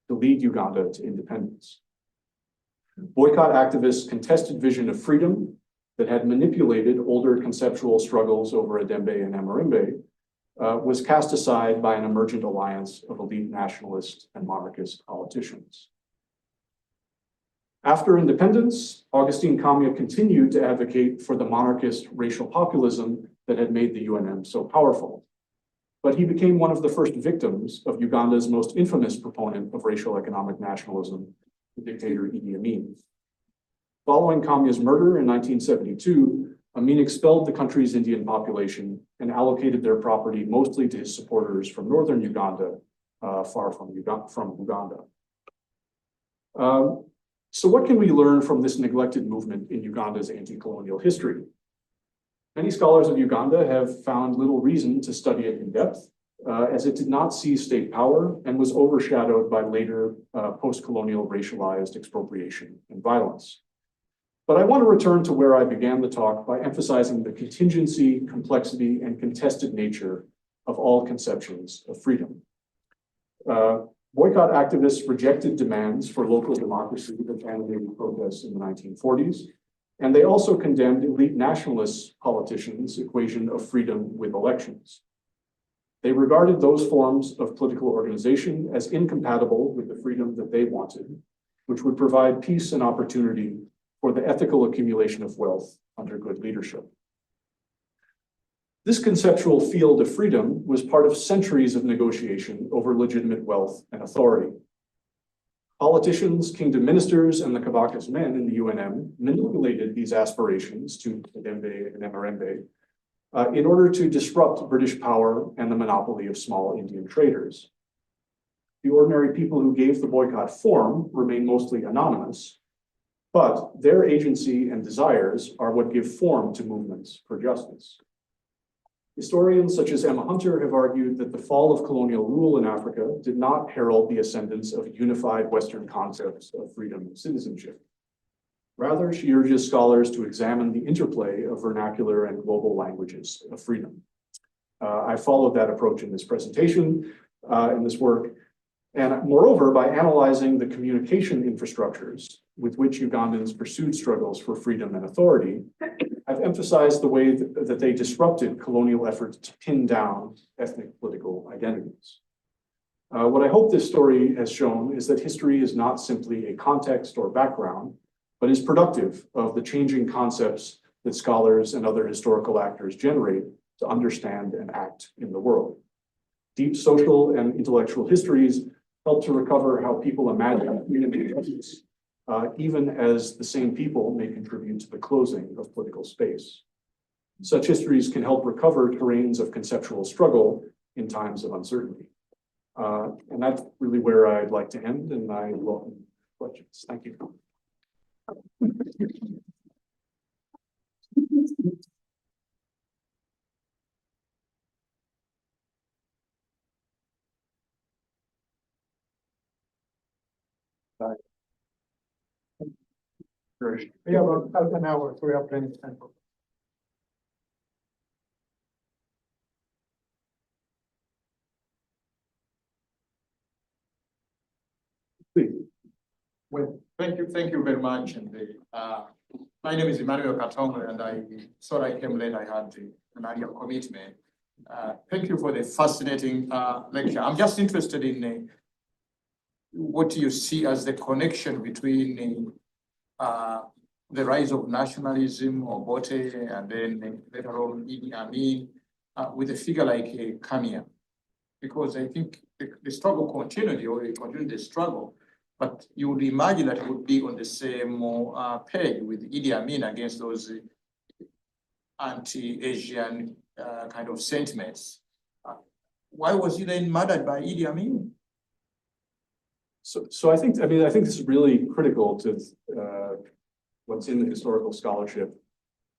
to lead Uganda to independence. Boycott activists' contested vision of freedom that had manipulated older conceptual struggles over Adembe and Amarimbe, was cast aside by an emergent alliance of elite nationalist and monarchist politicians. After independence, Augustine Kamya continued to advocate for the monarchist racial populism that had made the UNM so powerful. But he became one of the first victims of Uganda's most infamous proponent of racial economic nationalism, the dictator Idi Amin. Following Kamya's murder in 1972, Amin expelled the country's Indian population and allocated their property mostly to his supporters from northern Uganda, far from Uganda. So what can we learn from this neglected movement in Uganda's anti-colonial history? Many scholars of Uganda have found little reason to study it in depth, as it did not seize state power and was overshadowed by later post-colonial racialized expropriation and violence. But I want to return to where I began the talk by emphasizing the contingency, complexity, and contested nature of all conceptions of freedom. Boycott activists rejected demands for local democracy that animated protests in the 1940s, and they also condemned elite nationalist politicians' equation of freedom with elections. They regarded those forms of political organization as incompatible with the freedom that they wanted, which would provide peace and opportunity for the ethical accumulation of wealth under good leadership. This conceptual field of freedom was part of centuries of negotiation over legitimate wealth and authority. Politicians, kingdom ministers, and the Kabaka's men in the UNM manipulated these aspirations to Adembe and Amarimbe in order to disrupt British power and the monopoly of small Indian traders. The ordinary people who gave the boycott form remain mostly anonymous, but their agency and desires are what give form to movements for justice. Historians such as Emma Hunter have argued that the fall of colonial rule in Africa did not herald the ascendance of unified Western concepts of freedom and citizenship. Rather, she urges scholars to examine the interplay of vernacular and global languages of freedom. I followed that approach in this presentation, in this work, and moreover, by analyzing the communication infrastructures with which Ugandans pursued struggles for freedom and authority, I've emphasized the way that they disrupted colonial efforts to pin down ethnic political identities. What I hope this story has shown is that history is not simply a context or background, but is productive of the changing concepts that scholars and other historical actors generate to understand and act in the world. Deep social and intellectual histories help to recover how people imagine freedom and justice, even as the same people may contribute to the closing of political space. Such histories can help recover terrains of conceptual struggle in times of uncertainty. And that's really where I'd like to end, and I welcome questions. Thank you. We have about an hour, so we have plenty of time for. Please. Well, thank you very much. And my name is Emmanuel Katongo, and I thought I came late. I had an annual commitment. Thank you for the fascinating lecture. I'm just interested in what you see as the connection between the rise of nationalism or Bote, and then later on Idi Amin, with a figure like Kamya, because I think the struggle continued, or you continued the struggle, but you would imagine that it would be on the same page with Idi Amin against those anti-Asian kind of sentiments. Why was he then murdered by Idi Amin? So I think this is really critical to what's in the historical scholarship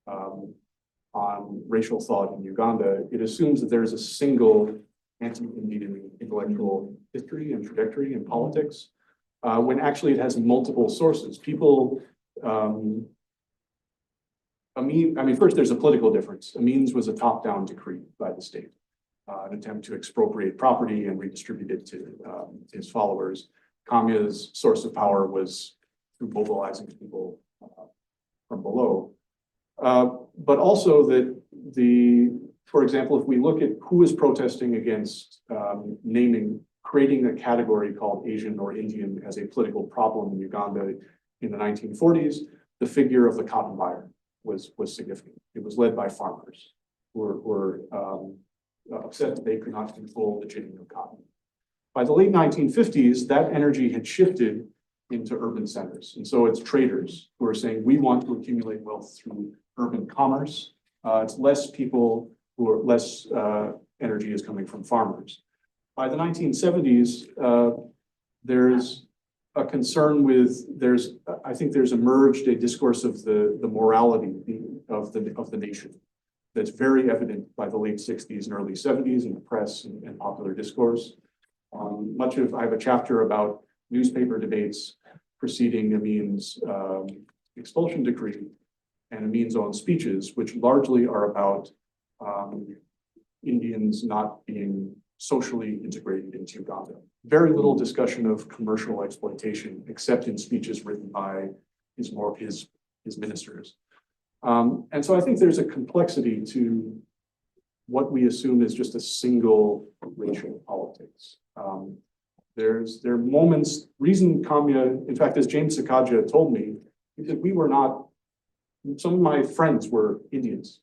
on racial thought in Uganda. It assumes that there's a single anti-Indian intellectual history and trajectory in politics, when actually it has multiple sources. People, first there's a political difference. Amin's was a top-down decree by the state, an attempt to expropriate property and redistribute it to his followers. Kamya's source of power was through mobilizing people from below. But also that for example, if we look at who is protesting against creating a category called Asian or Indian as a political problem in Uganda in the 1940s, the figure of the cotton buyer was significant. It was led by farmers who were upset that they could not control the ginning of cotton. By the late 1950s, that energy had shifted into urban centers. And so it's traders who are saying, we want to accumulate wealth through urban commerce. It's less people who are less energy is coming from farmers. By the 1970s, there's a concern with, I think there's emerged a discourse of the morality of the nation that's very evident by the late 60s and early 70s in the press and popular discourse. I have a chapter about newspaper debates preceding Amin's expulsion decree and Amin's own speeches, which largely are about Indians not being socially integrated into Uganda. Very little discussion of commercial exploitation, except in speeches written by his ministers. And so I think there's a complexity to what we assume is just a single racial politics. There are moments, reason Kamya, in fact, as James Sakaja told me, he said, some of my friends were Indians.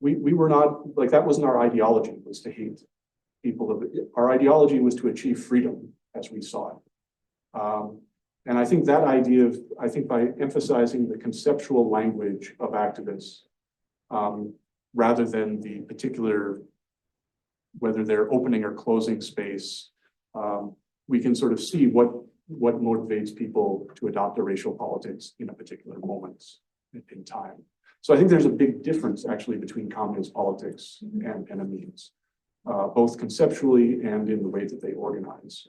We were not, like, that wasn't our ideology, was to hate people. Our ideology was to achieve freedom as we saw it. And I think that idea by emphasizing the conceptual language of activists, rather than the particular, whether they're opening or closing space, we can sort of see what motivates people to adopt a racial politics in a particular moment in time. So I think there's a big difference actually between communist politics and Amin's, both conceptually and in the way that they organize.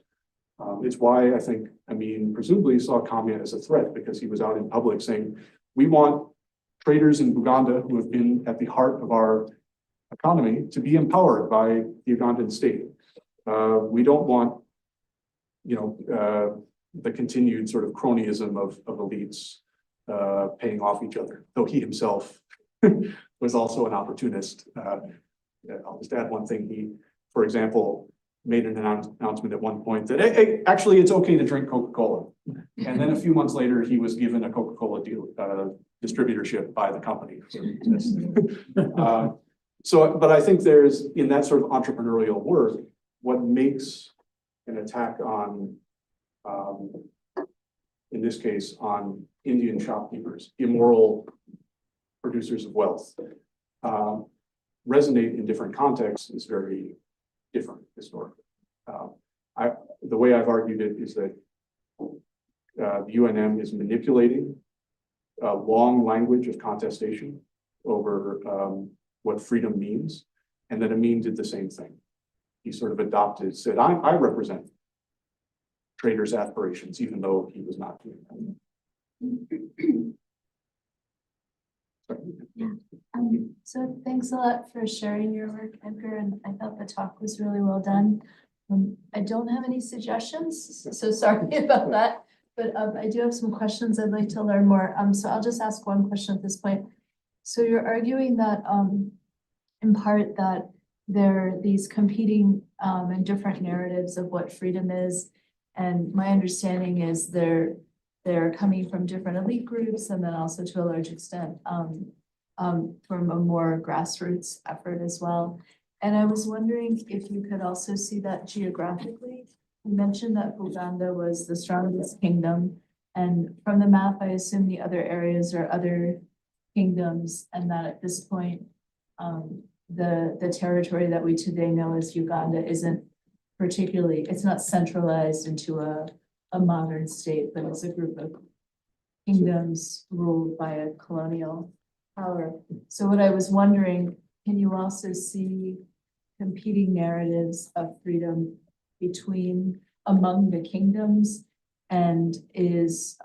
It's why I think Amin presumably saw Kamya as a threat, because he was out in public saying, we want traders in Buganda who have been at the heart of our economy to be empowered by the Ugandan state. We don't want, the continued sort of cronyism of elites paying off each other, though he himself was also an opportunist. I'll just add one thing. He, for example, made an announcement at one point that, hey, actually, it's okay to drink Coca-Cola. And then a few months later, he was given a Coca-Cola distributorship by the company. But I think there's, in that sort of entrepreneurial work, what makes an attack on, in this case, on Indian shopkeepers, immoral producers of wealth, resonate in different contexts is very different historically. The way I've argued it is that the UNM is manipulating a long language of contestation over what freedom means, and that Amin did the same thing. He sort of adopted, said, I represent traders' aspirations, even though he was not doing that. So thanks a lot for sharing your work, Edgar, and I thought the talk was really well done. I don't have any suggestions, so sorry about that, but I do have some questions I'd like to learn more. So I'll just ask one question at this point. So you're arguing that in part that there are these competing and different narratives of what freedom is, and my understanding is they're coming from different elite groups, and then also to a large extent from a more grassroots effort as well. And I was wondering if you could also see that geographically. You mentioned that Buganda was the strongest kingdom, and from the map, I assume the other areas are other kingdoms, and that at this point, the territory that we today know as Uganda isn't particularly, it's not centralized into a modern state, but it's a group of kingdoms ruled by a colonial power. So what I was wondering, can you also see competing narratives of freedom among the kingdoms, and is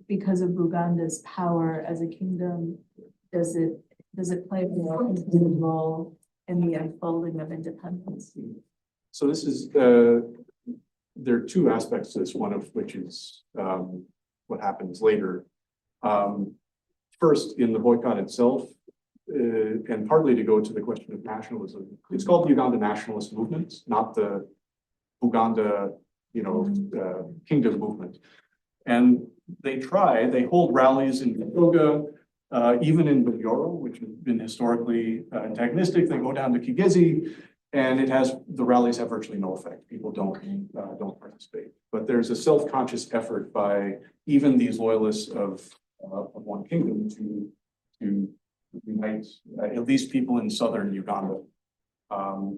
because of Buganda's power as a kingdom, does it play a more important role in the unfolding of independence? So this is, there are two aspects to this, one of which is what happens later. First, in the boycott itself, and partly to go to the question of nationalism, it's called the Uganda nationalist movement, not the Buganda, kingdom movement. And they hold rallies in Bugoga, even in Bunyoro, which has been historically antagonistic. They go down to Kigezi, and the rallies have virtually no effect. People don't participate. But there's a self-conscious effort by even these loyalists of one kingdom to unite at least people in southern Uganda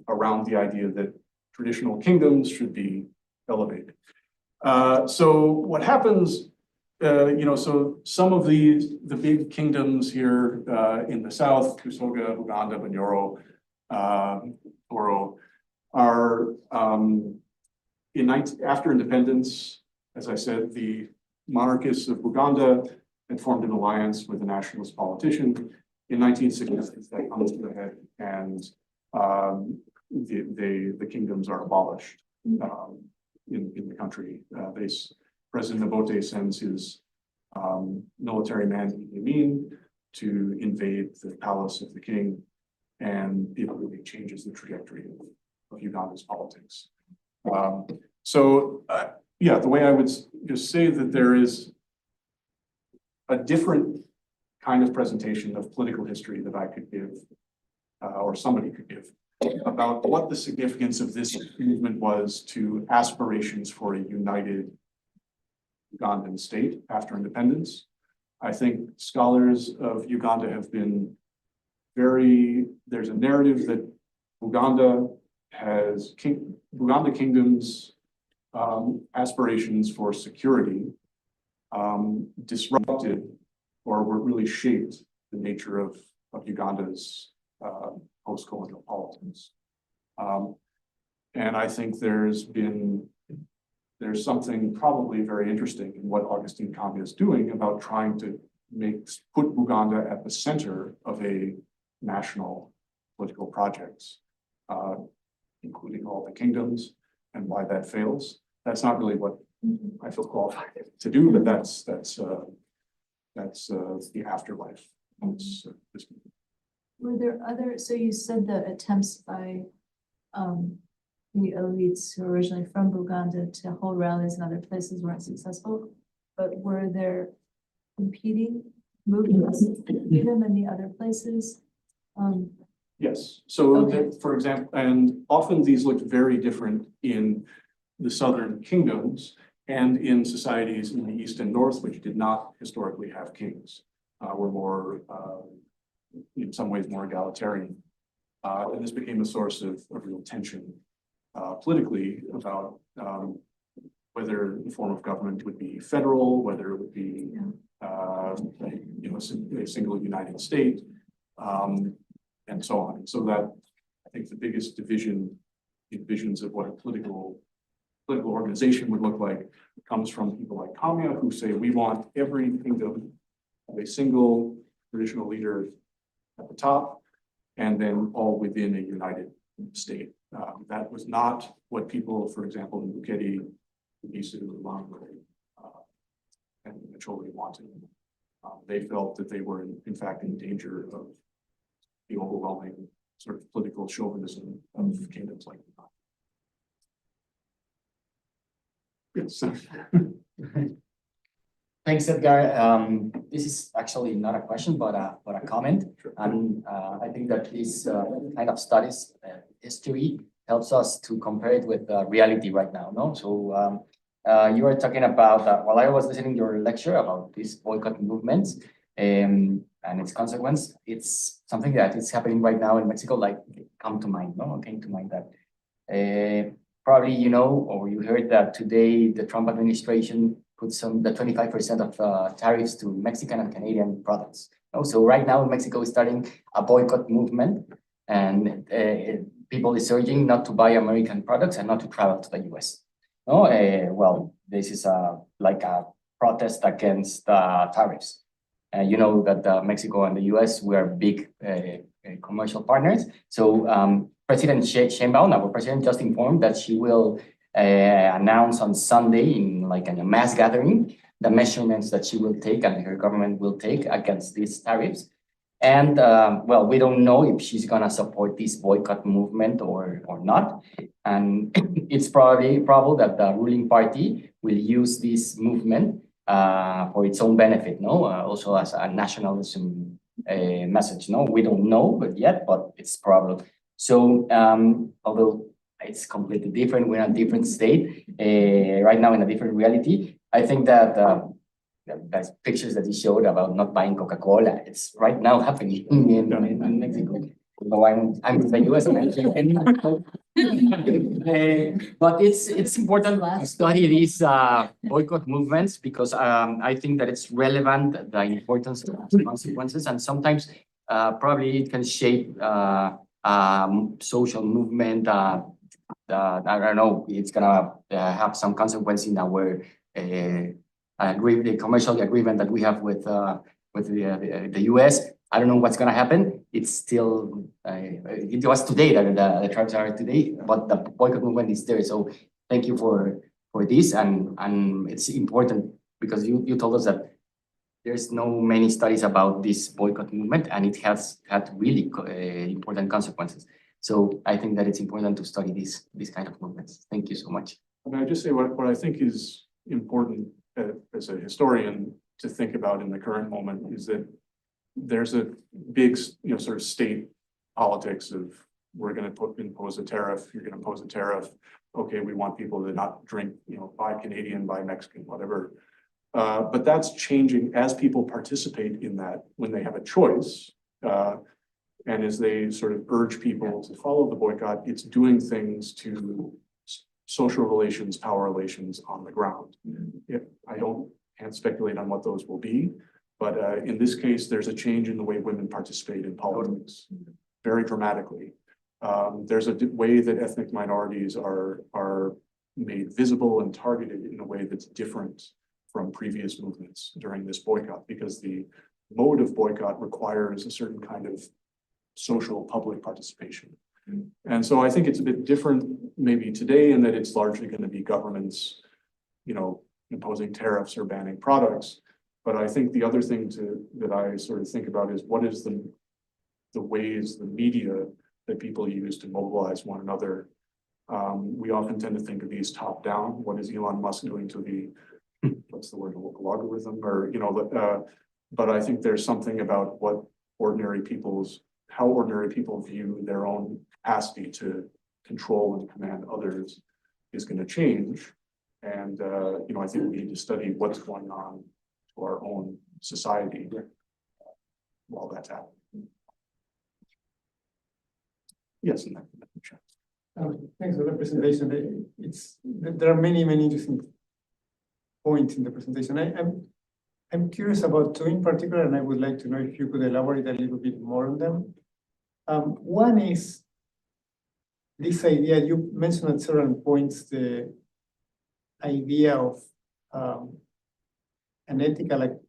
around the idea that traditional kingdoms should be elevated. So what happens, so some of the big kingdoms here in the south, Kusoga, Uganda, Bunyoro, Toro, are after independence, as I said, the monarchists of Uganda had formed an alliance with a nationalist politician. In 1966, that comes to a head, and the kingdoms are abolished in the country. President Obote sends his military man Idi Amin to invade the palace of the king, and it really changes the trajectory of Uganda's politics. The way I would just say that there is a different kind of presentation of political history that I could give, or somebody could give, about what the significance of this movement was to aspirations for a united Ugandan state after independence. I think scholars of Uganda have been there's a narrative that Uganda Kingdom's aspirations for security disrupted or were really shaped the nature of Uganda's post-colonial politics. And I think there's something probably very interesting in what Augustine Kamya is doing about trying to put Uganda at the center of a national political projects, including all the kingdoms, and why that fails. That's not really what I feel qualified to do, but that's the afterlife. Were there so you said the attempts by the elites who are originally from Buganda to hold rallies in other places weren't successful, but were there competing movements even in the other places? Yes. So, Okay. For example, and often these looked very different in the southern kingdoms and in societies in the east and north, which did not historically have kings, were more, in some ways, more egalitarian. And this became a source of real tension politically about whether the form of government would be federal, whether it would be, a single united state. And so on. So that I think the biggest divisions of what a political organization would look like comes from people like Kamya, who say we want every kingdom of a single traditional leader at the top, and then all within a united state. That was not what people, for example, in Bukedi, Isu, and Acholi wanted. They felt that they were in fact in danger of the overwhelming sort of political chauvinism of kingdoms like that. Yes. Thanks, Edgar. This is actually not a question, but a comment. Sure. And I think that this kind of studies history helps us to compare it with reality right now. No, so you were talking about while I was listening to your lecture about this boycott movements and its consequence. It's something that is happening right now in Mexico. Like came to mind that probably or you heard that today the Trump administration put the 25% of tariffs to Mexican and Canadian products. So right now Mexico is starting a boycott movement, and people is urging not to buy American products and not to travel to the US. Well, this is like a protest against tariffs. You know that Mexico and the US, we are big commercial partners. So President Sheinbaum, our president, just informed that she will announce on Sunday in a mass gathering the measurements that she will take and her government will take against these tariffs. And well, we don't know if she's gonna support this boycott movement or not. And it's probable that the ruling party will use this movement for its own benefit, no? Also as a nationalism message, no? We don't know yet, but it's probable. So although it's completely different, we're in a different state right now, in a different reality. I think that the pictures that you showed about not buying Coca-Cola, it's right now happening in Mexico. So I'm with the US but it's important to study these boycott movements because I think that it's relevant, the importance of the consequences, and sometimes probably it can shape social movement. I don't know, it's gonna have some consequence in our the commercial agreement that we have with the US. I don't know what's gonna happen. It's still it was today that the tribes are today, but the boycott movement is there. So thank you for this, and it's important because you told us that there's no many studies about this boycott movement, and it has had really important consequences. So I think that it's important to study these kind of movements. Thank you so much. And I just say what I think is important as a historian to think about in the current moment is that there's a big, sort of state politics of we're going to impose a tariff. You're going to impose a tariff. Okay, we want people to not drink, buy Canadian, buy Mexican, whatever. But that's changing as people participate in that when they have a choice. And as they sort of urge people to follow the boycott, it's doing things to social relations, power relations on the ground. I can't speculate on what those will be, but in this case, there's a change in the way women participate in politics, very dramatically. There's a way that ethnic minorities are made visible and targeted in a way that's different from previous movements during this boycott, because the mode of boycott requires a certain kind of social public participation. And so I think it's a bit different maybe today in that it's largely going to be governments, imposing tariffs or banning products. But I think the other thing that I sort of think about is what is the ways, the media that people use to mobilize one another. We often tend to think of these top down. What is Elon Musk doing to the, what's the word, logarithm, or, but I think there's something about how ordinary people view their own capacity to control and command others is going to change. And, I think we need to study what's going on to our own society while that's happening. Yes. Thanks for the presentation. There are many interesting points in the presentation. I'm curious about two in particular, and I would like to know if you could elaborate a little bit more on them. One is this idea, you mentioned at certain points the idea of an ethical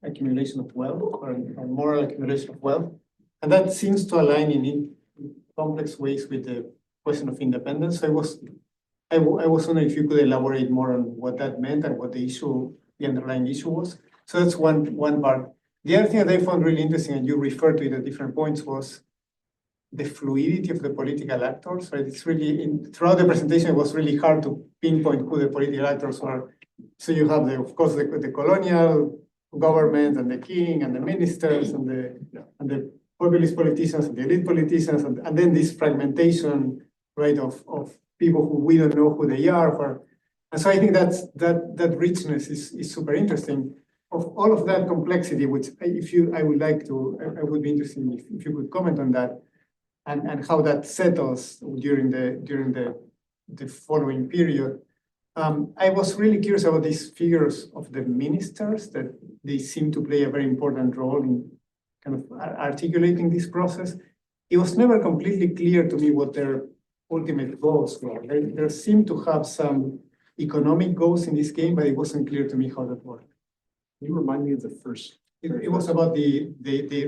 accumulation of wealth or a moral accumulation of wealth. And that seems to align in complex ways with the question of independence. So I was wondering if you could elaborate more on what that meant and what the underlying issue was. So that's one part. The other thing that I found really interesting, and you referred to it at different points, was the fluidity of the political actors. Right? It's really, throughout the presentation, it was really hard to pinpoint who the political actors were. So you have, of course, the colonial government and the king and the ministers and the populist politicians and the elite politicians, and then this fragmentation, right, of people who we don't know who they are. And so I think that richness is super interesting. Of all of that complexity, which I would be interested if you could comment on that, and how that settles during the following period. I was really curious about these figures of the ministers, that they seem to play a very important role in kind of articulating this process. It was never completely clear to me what their ultimate goals were. They seemed to have some economic goals in this game, but it wasn't clear to me how that worked. Can you remind me of the first? It was about the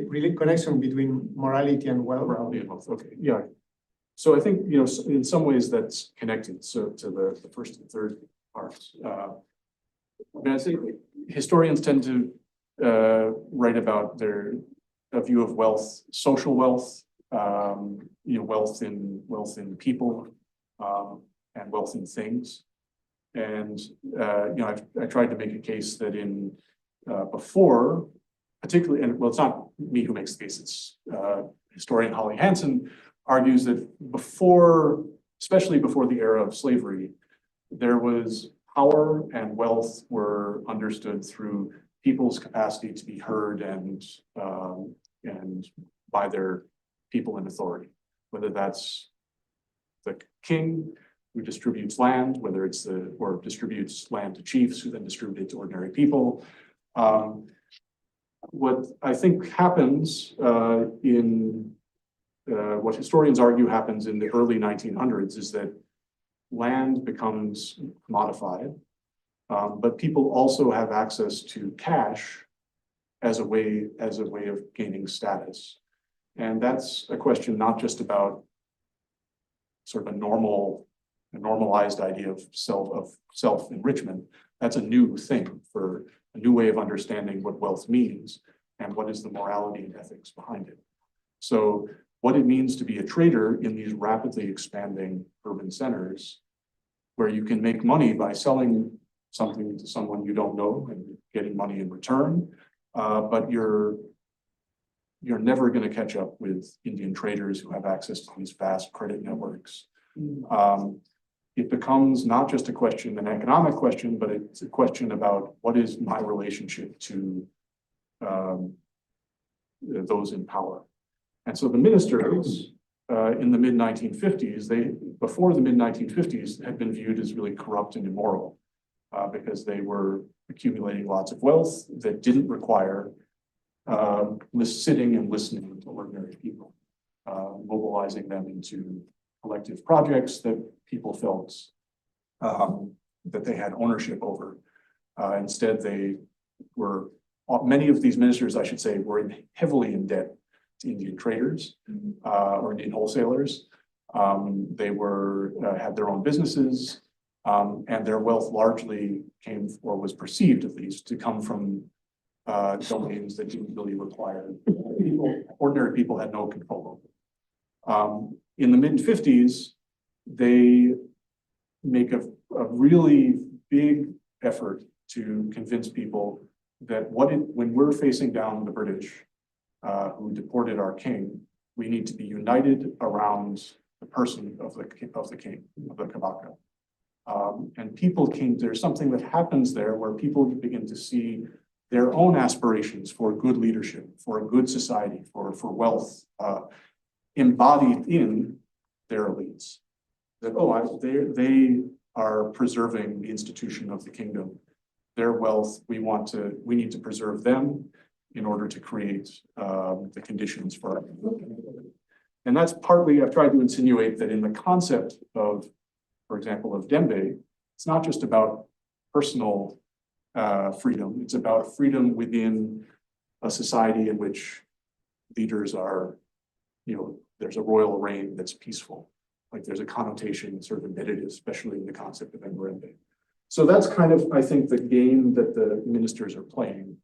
really connection between morality and wealth. Morality and wealth. Okay, yeah. So I think, in some ways that's connected. So to the first and third parts. mean, I think historians tend to write about a view of wealth, social wealth, wealth in people, and wealth in things. And I tried to make a case that in before, particularly, and well, it's not me who makes the case, it's historian Holly Hansen argues that before, especially before the era of slavery, there was power and wealth were understood through people's capacity to be heard and by their people in authority, whether that's the king who distributes land, whether it's or distributes land to chiefs who then distribute it to ordinary people. What I think happens what historians argue happens in the early 1900s is that land becomes commodified, but people also have access to cash as a way of gaining status. And that's a question not just about sort of a normalized idea of self-enrichment. That's a new thing for a new way of understanding what wealth means and what is the morality and ethics behind it. So what it means to be a trader in these rapidly expanding urban centers where you can make money by selling something to someone you don't know and getting money in return, but you're never going to catch up with Indian traders who have access to these vast credit networks. It becomes not just an economic question, but it's a question about what is my relationship to those in power. And so the ministers in the mid-1950s, before the mid-1950s, had been viewed as really corrupt and immoral because they were accumulating lots of wealth that didn't require sitting and listening to ordinary people, mobilizing them into collective projects that people felt that they had ownership over. Instead, many of these ministers, I should say, were heavily in debt to Indian traders or Indian wholesalers. They had their own businesses, and their wealth largely came, or was perceived at least, to come from domains that didn't really require ordinary people had no control over. In the mid-50s, they make a really big effort to convince people that when we're facing down the British who deported our king, we need to be united around the person of the king, of the Kabaka. And there's something that happens there where people begin to see their own aspirations for good leadership, for a good society, for wealth, embodied in their elites. That, they are preserving the institution of the kingdom. Their wealth, we need to preserve them in order to create the conditions for it. And that's partly, I've tried to insinuate that in the concept of, for example, of Dembe, it's not just about personal freedom, it's about freedom within a society in which leaders are, there's a royal reign that's peaceful. Like there's a connotation sort of embedded, especially in the concept of Makerere. So that's kind of, I think, the game that the ministers are playing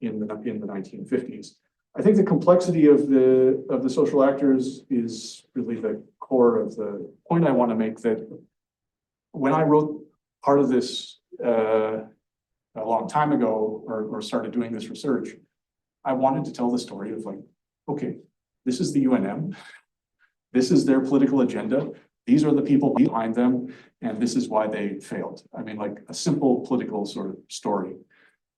in the 1950s. I think the complexity of the social actors is really the core of the point I want to make, that when I wrote part of this a long time ago, or started doing this research, I wanted to tell the story of like, okay, this is the UNM, this is their political agenda, these are the people behind them, and this is why they failed. I mean, like a simple political sort of story.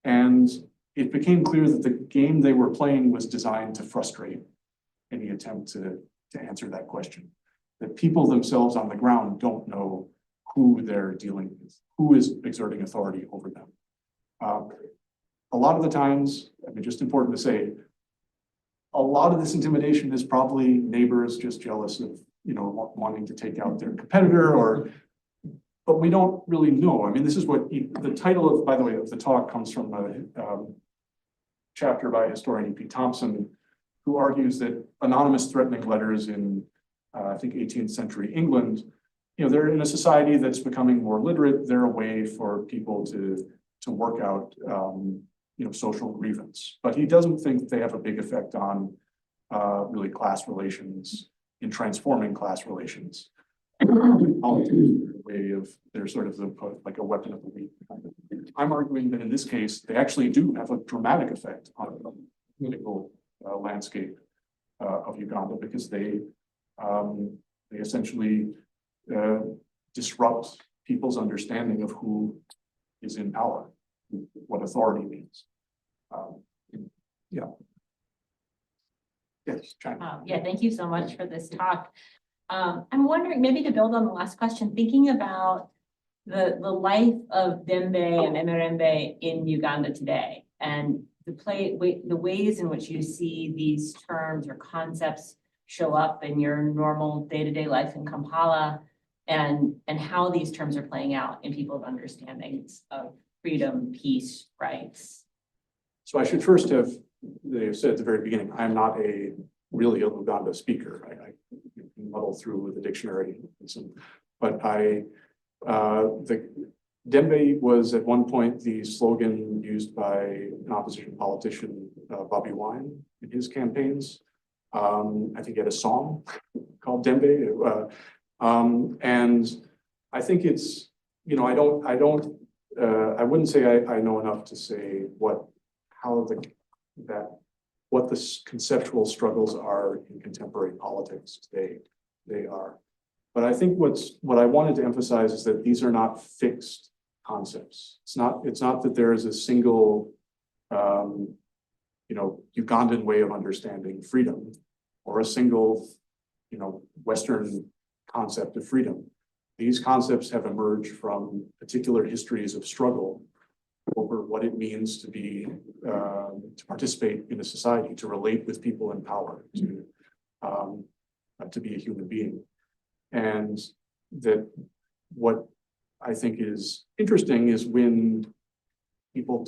And it became clear that the game they were playing was designed to frustrate any attempt to answer that question. That people themselves on the ground don't know who they're dealing with, who is exerting authority over them. A lot of the times, I mean, just important to say, a lot of this intimidation is probably neighbors just jealous of, wanting to take out their competitor, but we don't really know. I mean, this is what the title of, by the way, of the talk comes from a chapter by historian E.P. Thompson, who argues that anonymous threatening letters in, I think, 18th century England, they're in a society that's becoming more literate. They're a way for people to to work out, social grievance. But he doesn't think they have a big effect on really class relations, in transforming class relations. Politics, they're sort of like a weapon of the weak. I'm arguing that in this case, they actually do have a dramatic effect on the political landscape of Uganda, because they essentially disrupt people's understanding of who is in power, what authority means. Yeah. Yes, China. Yeah, thank you so much for this talk. I'm wondering, maybe to build on the last question, thinking about the life of Dembe and Emerembe in Uganda today, and the ways in which you see these terms or concepts show up in your normal day-to-day life in Kampala, and how these terms are playing out in people's understandings of freedom, peace, rights. So I should first have said at the very beginning, I'm not really a Luganda speaker. I muddle through with the dictionary, but the Dembe was at one point the slogan used by an opposition politician, Bobby Wine, in his campaigns. I think he had a song called Dembe, and I think it's, I wouldn't say I know enough to say what the conceptual struggles are in contemporary politics today. They are. But I think what I wanted to emphasize is that these are not fixed concepts. It's not that there is a single, Ugandan way of understanding freedom, or a single, Western concept of freedom. These concepts have emerged from particular histories of struggle over what it means to be, to participate in a society, to relate with people in power, to be a human being. And that what I think is interesting is when people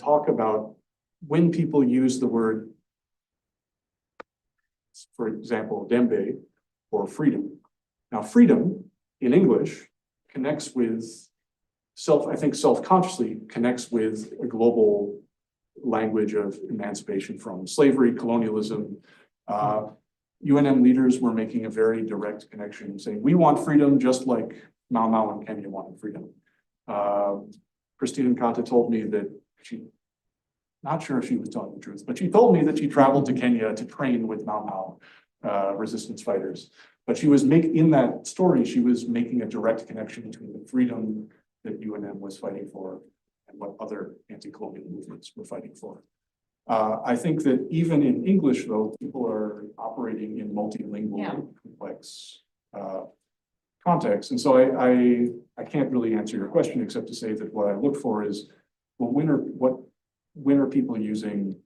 use the word, for example, Dembe, or freedom. Now, freedom in English connects with self-consciously connects with a global language of emancipation from slavery, colonialism. UNM leaders were making a very direct connection, saying, we want freedom just like Mau Mau and Kenya wanted freedom. Christine Nkata told me that not sure if she was telling the truth, but she told me that she traveled to Kenya to train with Mau Mau resistance fighters. But in that story, she was making a direct connection between the freedom that UNM was fighting for and what other anti-colonial movements were fighting for. I think that even in English, though, people are operating in multilingual, complex contexts. And so I can't really answer your question except to say that what I look for is, well, when are people using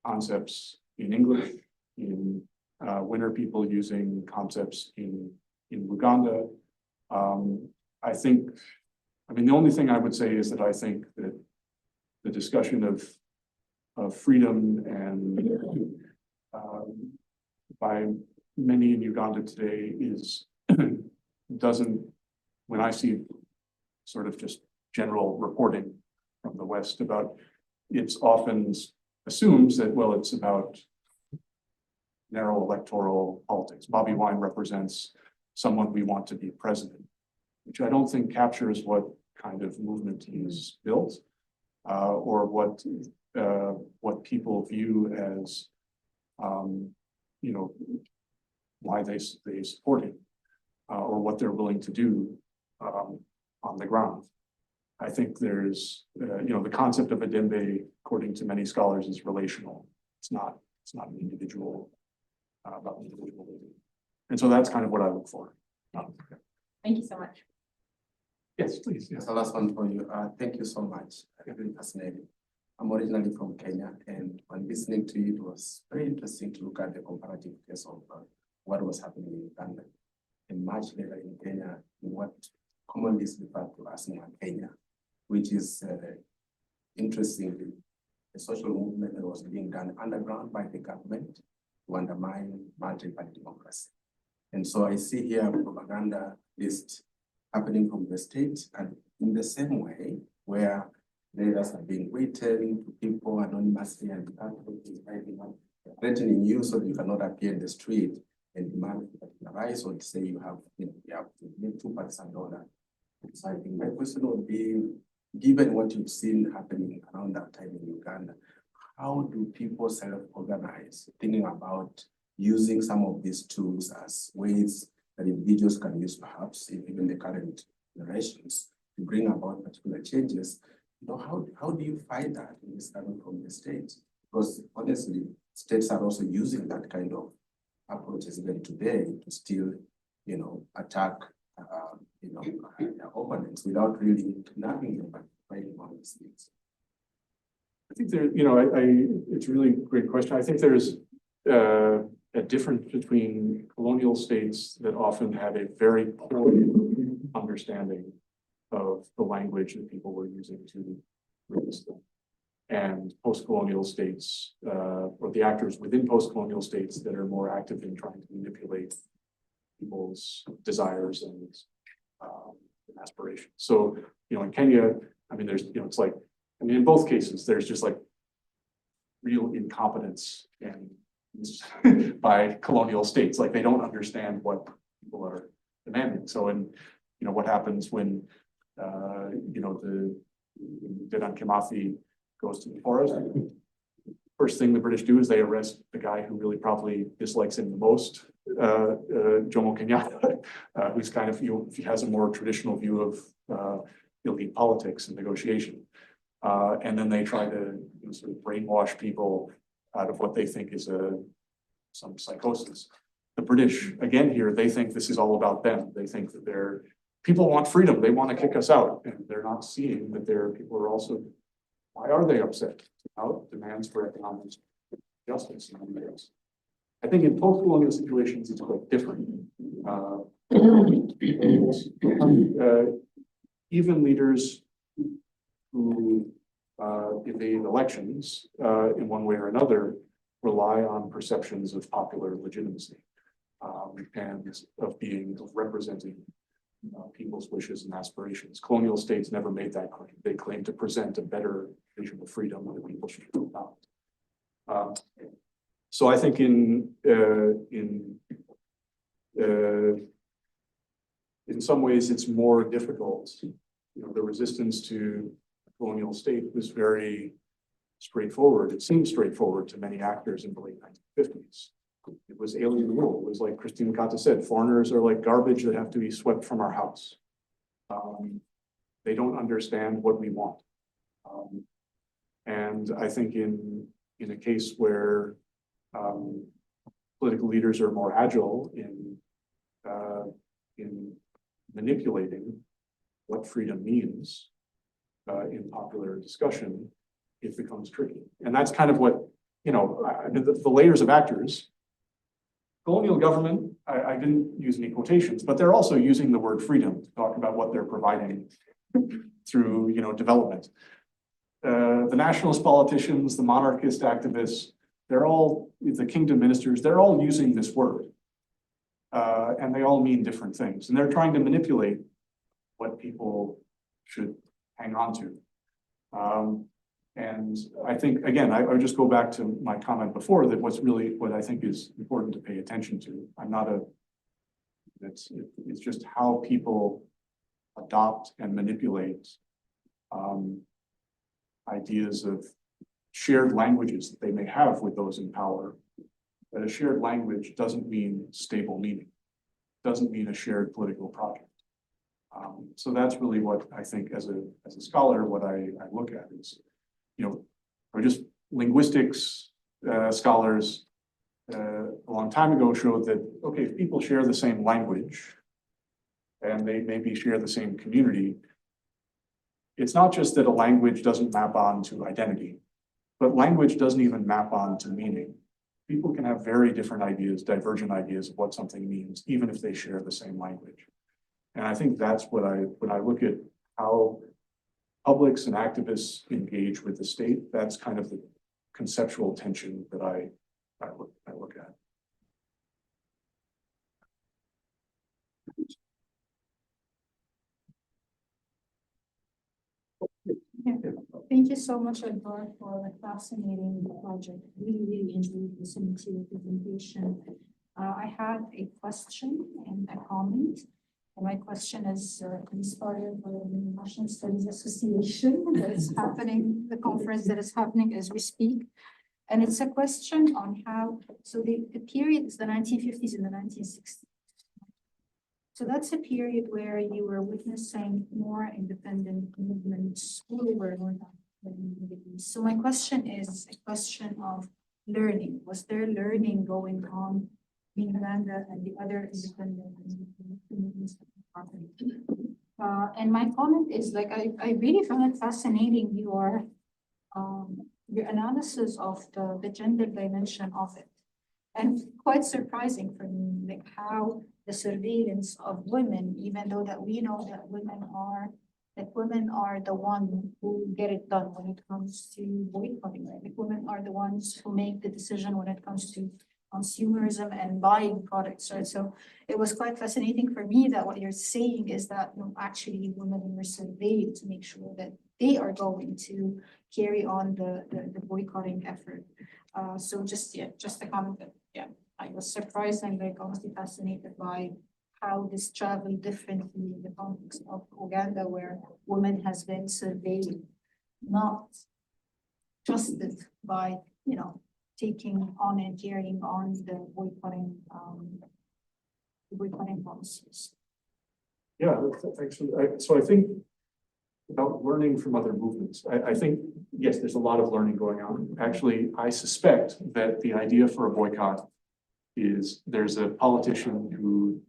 concepts in English? When are people using concepts in Luganda? The only thing I would say is that I think that the discussion of freedom and by many in Uganda today when I see sort of just general reporting from the West about, it's often assumes that, well, it's about narrow electoral politics. Bobby Wine represents someone we want to be president, which I don't think captures what kind of movement he's built, or what people view as, why they support him, or what they're willing to do on the ground. I think there's, the concept of a Dembe, according to many scholars, is relational. It's not an individual, about an individual living. And so that's kind of what I look for. Thank you so much. Yes, please. Yes. The last one for you. Thank you so much. Very fascinating. I'm originally from Kenya, and when listening to you, it was very interesting to look at the comparative case of what was happening in Uganda, and much later in Kenya, in what commonly is referred to as Kenya, which is interestingly a social movement that was being done underground by the government to undermine multi-party democracy. And so I see here propaganda list happening from the state, and in the same way where letters are being written to people anonymously, and the government is writing up, threatening you so that you cannot appear in the street and demand a particular rights, or to say you have to give $2,000. So I think my question would be, given what you've seen happening around that time in Uganda, how do people self-organize, thinking about using some of these tools as ways that individuals can use, perhaps even the current generations, to bring about particular changes? How do you find that when it's coming from the states? Because honestly, states are also using that kind of approaches even today to still, attack, their opponents without really kidnapping them, but fighting on these things. I think there, it's a really great question. I think there's a difference between colonial states that often had a very poor understanding of the language that people were using to release them, and post-colonial states, or the actors within post-colonial states that are more active in trying to manipulate people's desires and aspirations. So, in Kenya, I mean, there's, it's like, I mean, in both cases, there's just like real incompetence and by colonial states, like they don't understand what people are demanding. So, what happens when, the Dedan Kimathi goes to the forest? First thing the British do is they arrest the guy who really probably dislikes him the most, Jomo Kenyatta, who's kind of, he has a more traditional view of elite politics and negotiation. And then they try to sort of brainwash people out of what they think is some psychosis. The British, again here, they think this is all about them. They think that people want freedom. They want to kick us out. And they're not seeing that people are also, why are they upset about demands for economic justice and everything else? I think in post-colonial situations, it's quite different. Even leaders who evade elections in one way or another rely on perceptions of popular legitimacy and of representing people's wishes and aspirations. Colonial states never made that claim. They claimed to present a better vision of freedom that people should feel about. So I think in some ways it's more difficult. The resistance to the colonial state was very straightforward. It seemed straightforward to many actors in the late 1950s. It was alien rule. It was like Christine Kata said, foreigners are like garbage that have to be swept from our house. They don't understand what we want. And I think in a case where political leaders are more agile in manipulating what freedom means in popular discussion, it becomes tricky. And that's kind of what, the layers of actors. Colonial government, I didn't use any quotations, but they're also using the word freedom to talk about what they're providing through, development. The nationalist politicians, the monarchist activists, the kingdom ministers, they're all using this word. And they all mean different things. And they're trying to manipulate what people should hang on to. And I think, again, I would just go back to my comment before that what I think is important to pay attention to. It's just how people adopt and manipulate ideas of shared languages that they may have with those in power. But a shared language doesn't mean stable meaning, doesn't mean a shared political project. So that's really what I think as a scholar, what I look at is, or just linguistics scholars a long time ago showed that, okay, if people share the same language and they maybe share the same community, it's not just that a language doesn't map on to identity, but language doesn't even map on to meaning. People can have very different ideas, divergent ideas of what something means, even if they share the same language. And I think that's when I look at how publics and activists engage with the state, that's kind of the conceptual tension that I look at. Thank you so much, Edgar, for a fascinating project. Really enjoyed listening to your presentation. I had a question and a comment. And my question is inspired by the National Studies Association that is happening, the conference that is happening as we speak. And it's a question on how, so the period is the 1950s and the 1960s. So that's a period where you were witnessing more independent movements all over North Africa and the Middle East. So my question is a question of learning. Was there learning going on in Uganda and the other independent movements? And my comment is like, I really found it fascinating your analysis of the gender dimension of it. And quite surprising for me, like how the surveillance of women, even though that we know that women are the one who get it done when it comes to boycotting, right? Like women are the ones who make the decision when it comes to consumerism and buying products, right? So it was quite fascinating for me that what you're saying is that actually women were surveyed to make sure that they are going to carry on the boycotting effort. So just a comment that, I was surprised and like honestly fascinated by how this traveled differently in the context of Uganda, where women has been surveyed, not trusted by, taking on and carrying on the boycotting policies. Yeah, thanks. So I think about learning from other movements. I think, yes, there's a lot of learning going on. Actually, I suspect that the idea for a boycott is there's a politician who,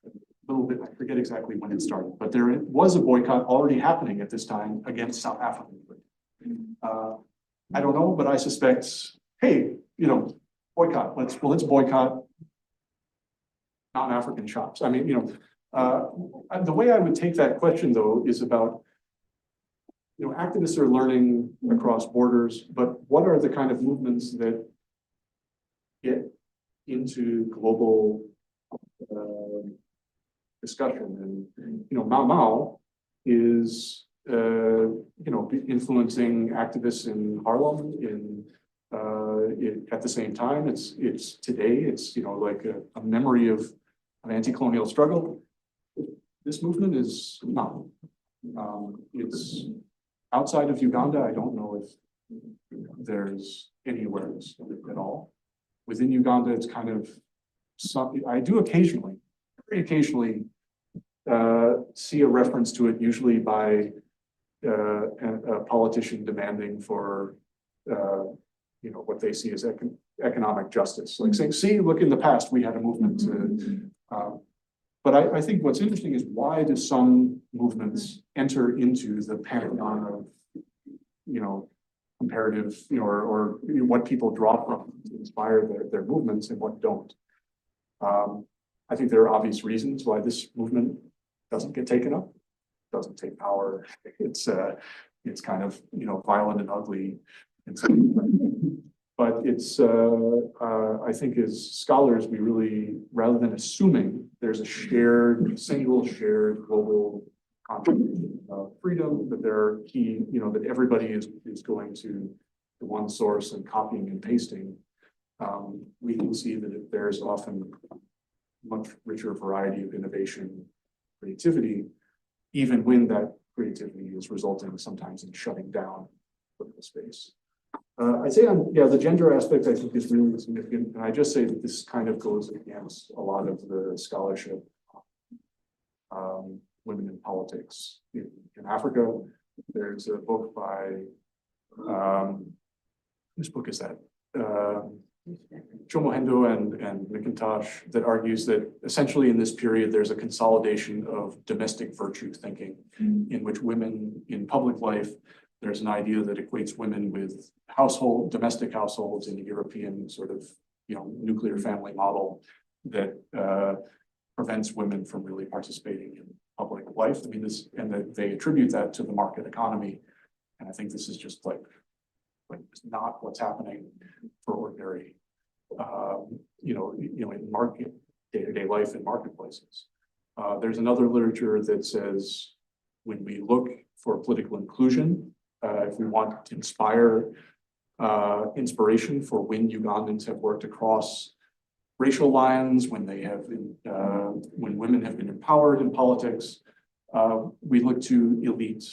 a little bit, I forget exactly when it started, but there was a boycott already happening at this time against South Africa. I don't know, but I suspect, hey, boycott, let's boycott non-African shops. I mean, the way I would take that question though is about, activists are learning across borders, but what are the kind of movements that get into global discussion? And Mau Mau is influencing activists in Harlem at the same time. It's today. It's like a memory of an anti-colonial struggle. This movement is not. It's outside of Uganda. I don't know if there's any awareness of it at all. Within Uganda, it's kind of I do occasionally, very occasionally, see a reference to it, usually by a politician demanding for what they see as economic justice, like saying, "See, look, in the past we had a movement to." But I think what's interesting is why do some movements enter into the pantheon of comparative, or what people draw from to inspire their movements and what don't. I think there are obvious reasons why this movement doesn't get taken up, doesn't take power. It's kind of violent and ugly, but it's I think as scholars we really, rather than assuming there's a single shared global concept of freedom, that there are key, that everybody is going to the one source and copying and pasting, we can see that there's often much richer variety of innovation, creativity, even when that creativity is resulting sometimes in shutting down political space. I'd say the gender aspect I think is really significant, and I just say that this kind of goes against a lot of the scholarship on women in politics in Africa. There's a book by whose book is that? Chomohendo and McIntosh that argues that essentially in this period there's a consolidation of domestic virtue thinking, in which women in public life, there's an idea that equates women with domestic households in the European sort of nuclear family model that prevents women from really participating in public life. I mean, and that they attribute that to the market economy, and I think this is just like not what's happening for ordinary, in market day-to-day life in marketplaces. There's another literature that says when we look for political inclusion, if we want to inspire inspiration for when Ugandans have worked across racial lines, when they have been, when women have been empowered in politics, we look to elite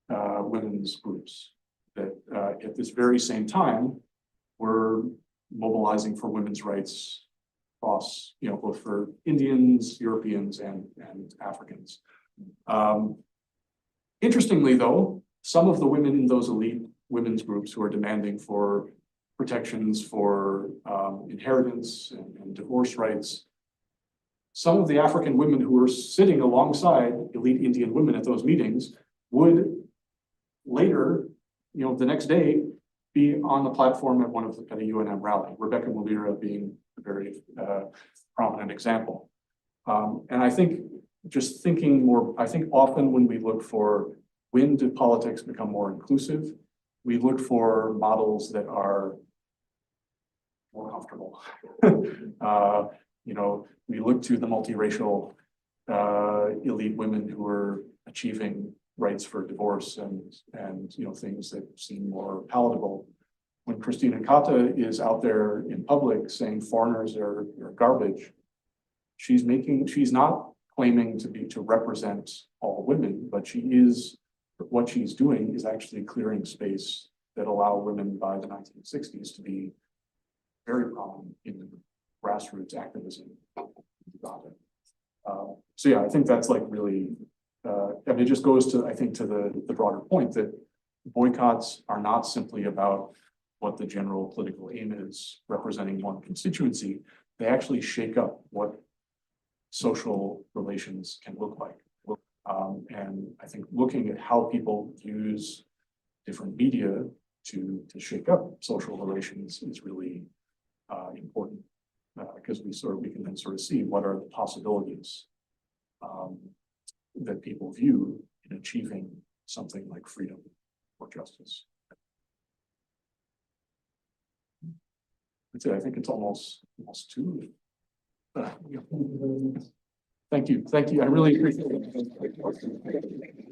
women's groups that at this very same time were mobilizing for women's rights across, both for Indians, Europeans, and Africans. Interestingly, though, some of the women in those elite women's groups who are demanding for protections for inheritance and divorce rights, some of the African women who were sitting alongside elite Indian women at those meetings would later, the next day, be on the platform at at a UNM rally, Rebecca Mulira being a very prominent example. And I think just thinking more, I think often when we look for when do politics become more inclusive, we look for models that are more comfortable. We look to the multiracial elite women who are achieving rights for divorce and things that seem more palatable. When Christina Kata is out there in public saying foreigners are garbage, she's not claiming to represent all women, but what she's doing is actually clearing space that allow women by the 1960s to be very prominent in grassroots activism in Uganda. So yeah, I think that's like really, and it just goes to, I think, to the broader point that boycotts are not simply about what the general political aim is representing one constituency. They actually shake up what social relations can look like. And I think looking at how people use different media to shake up social relations is really important because we can then sort of see what are the possibilities that people view in achieving something like freedom or justice. That's it. I think it's almost 2. Thank you. I really appreciate it.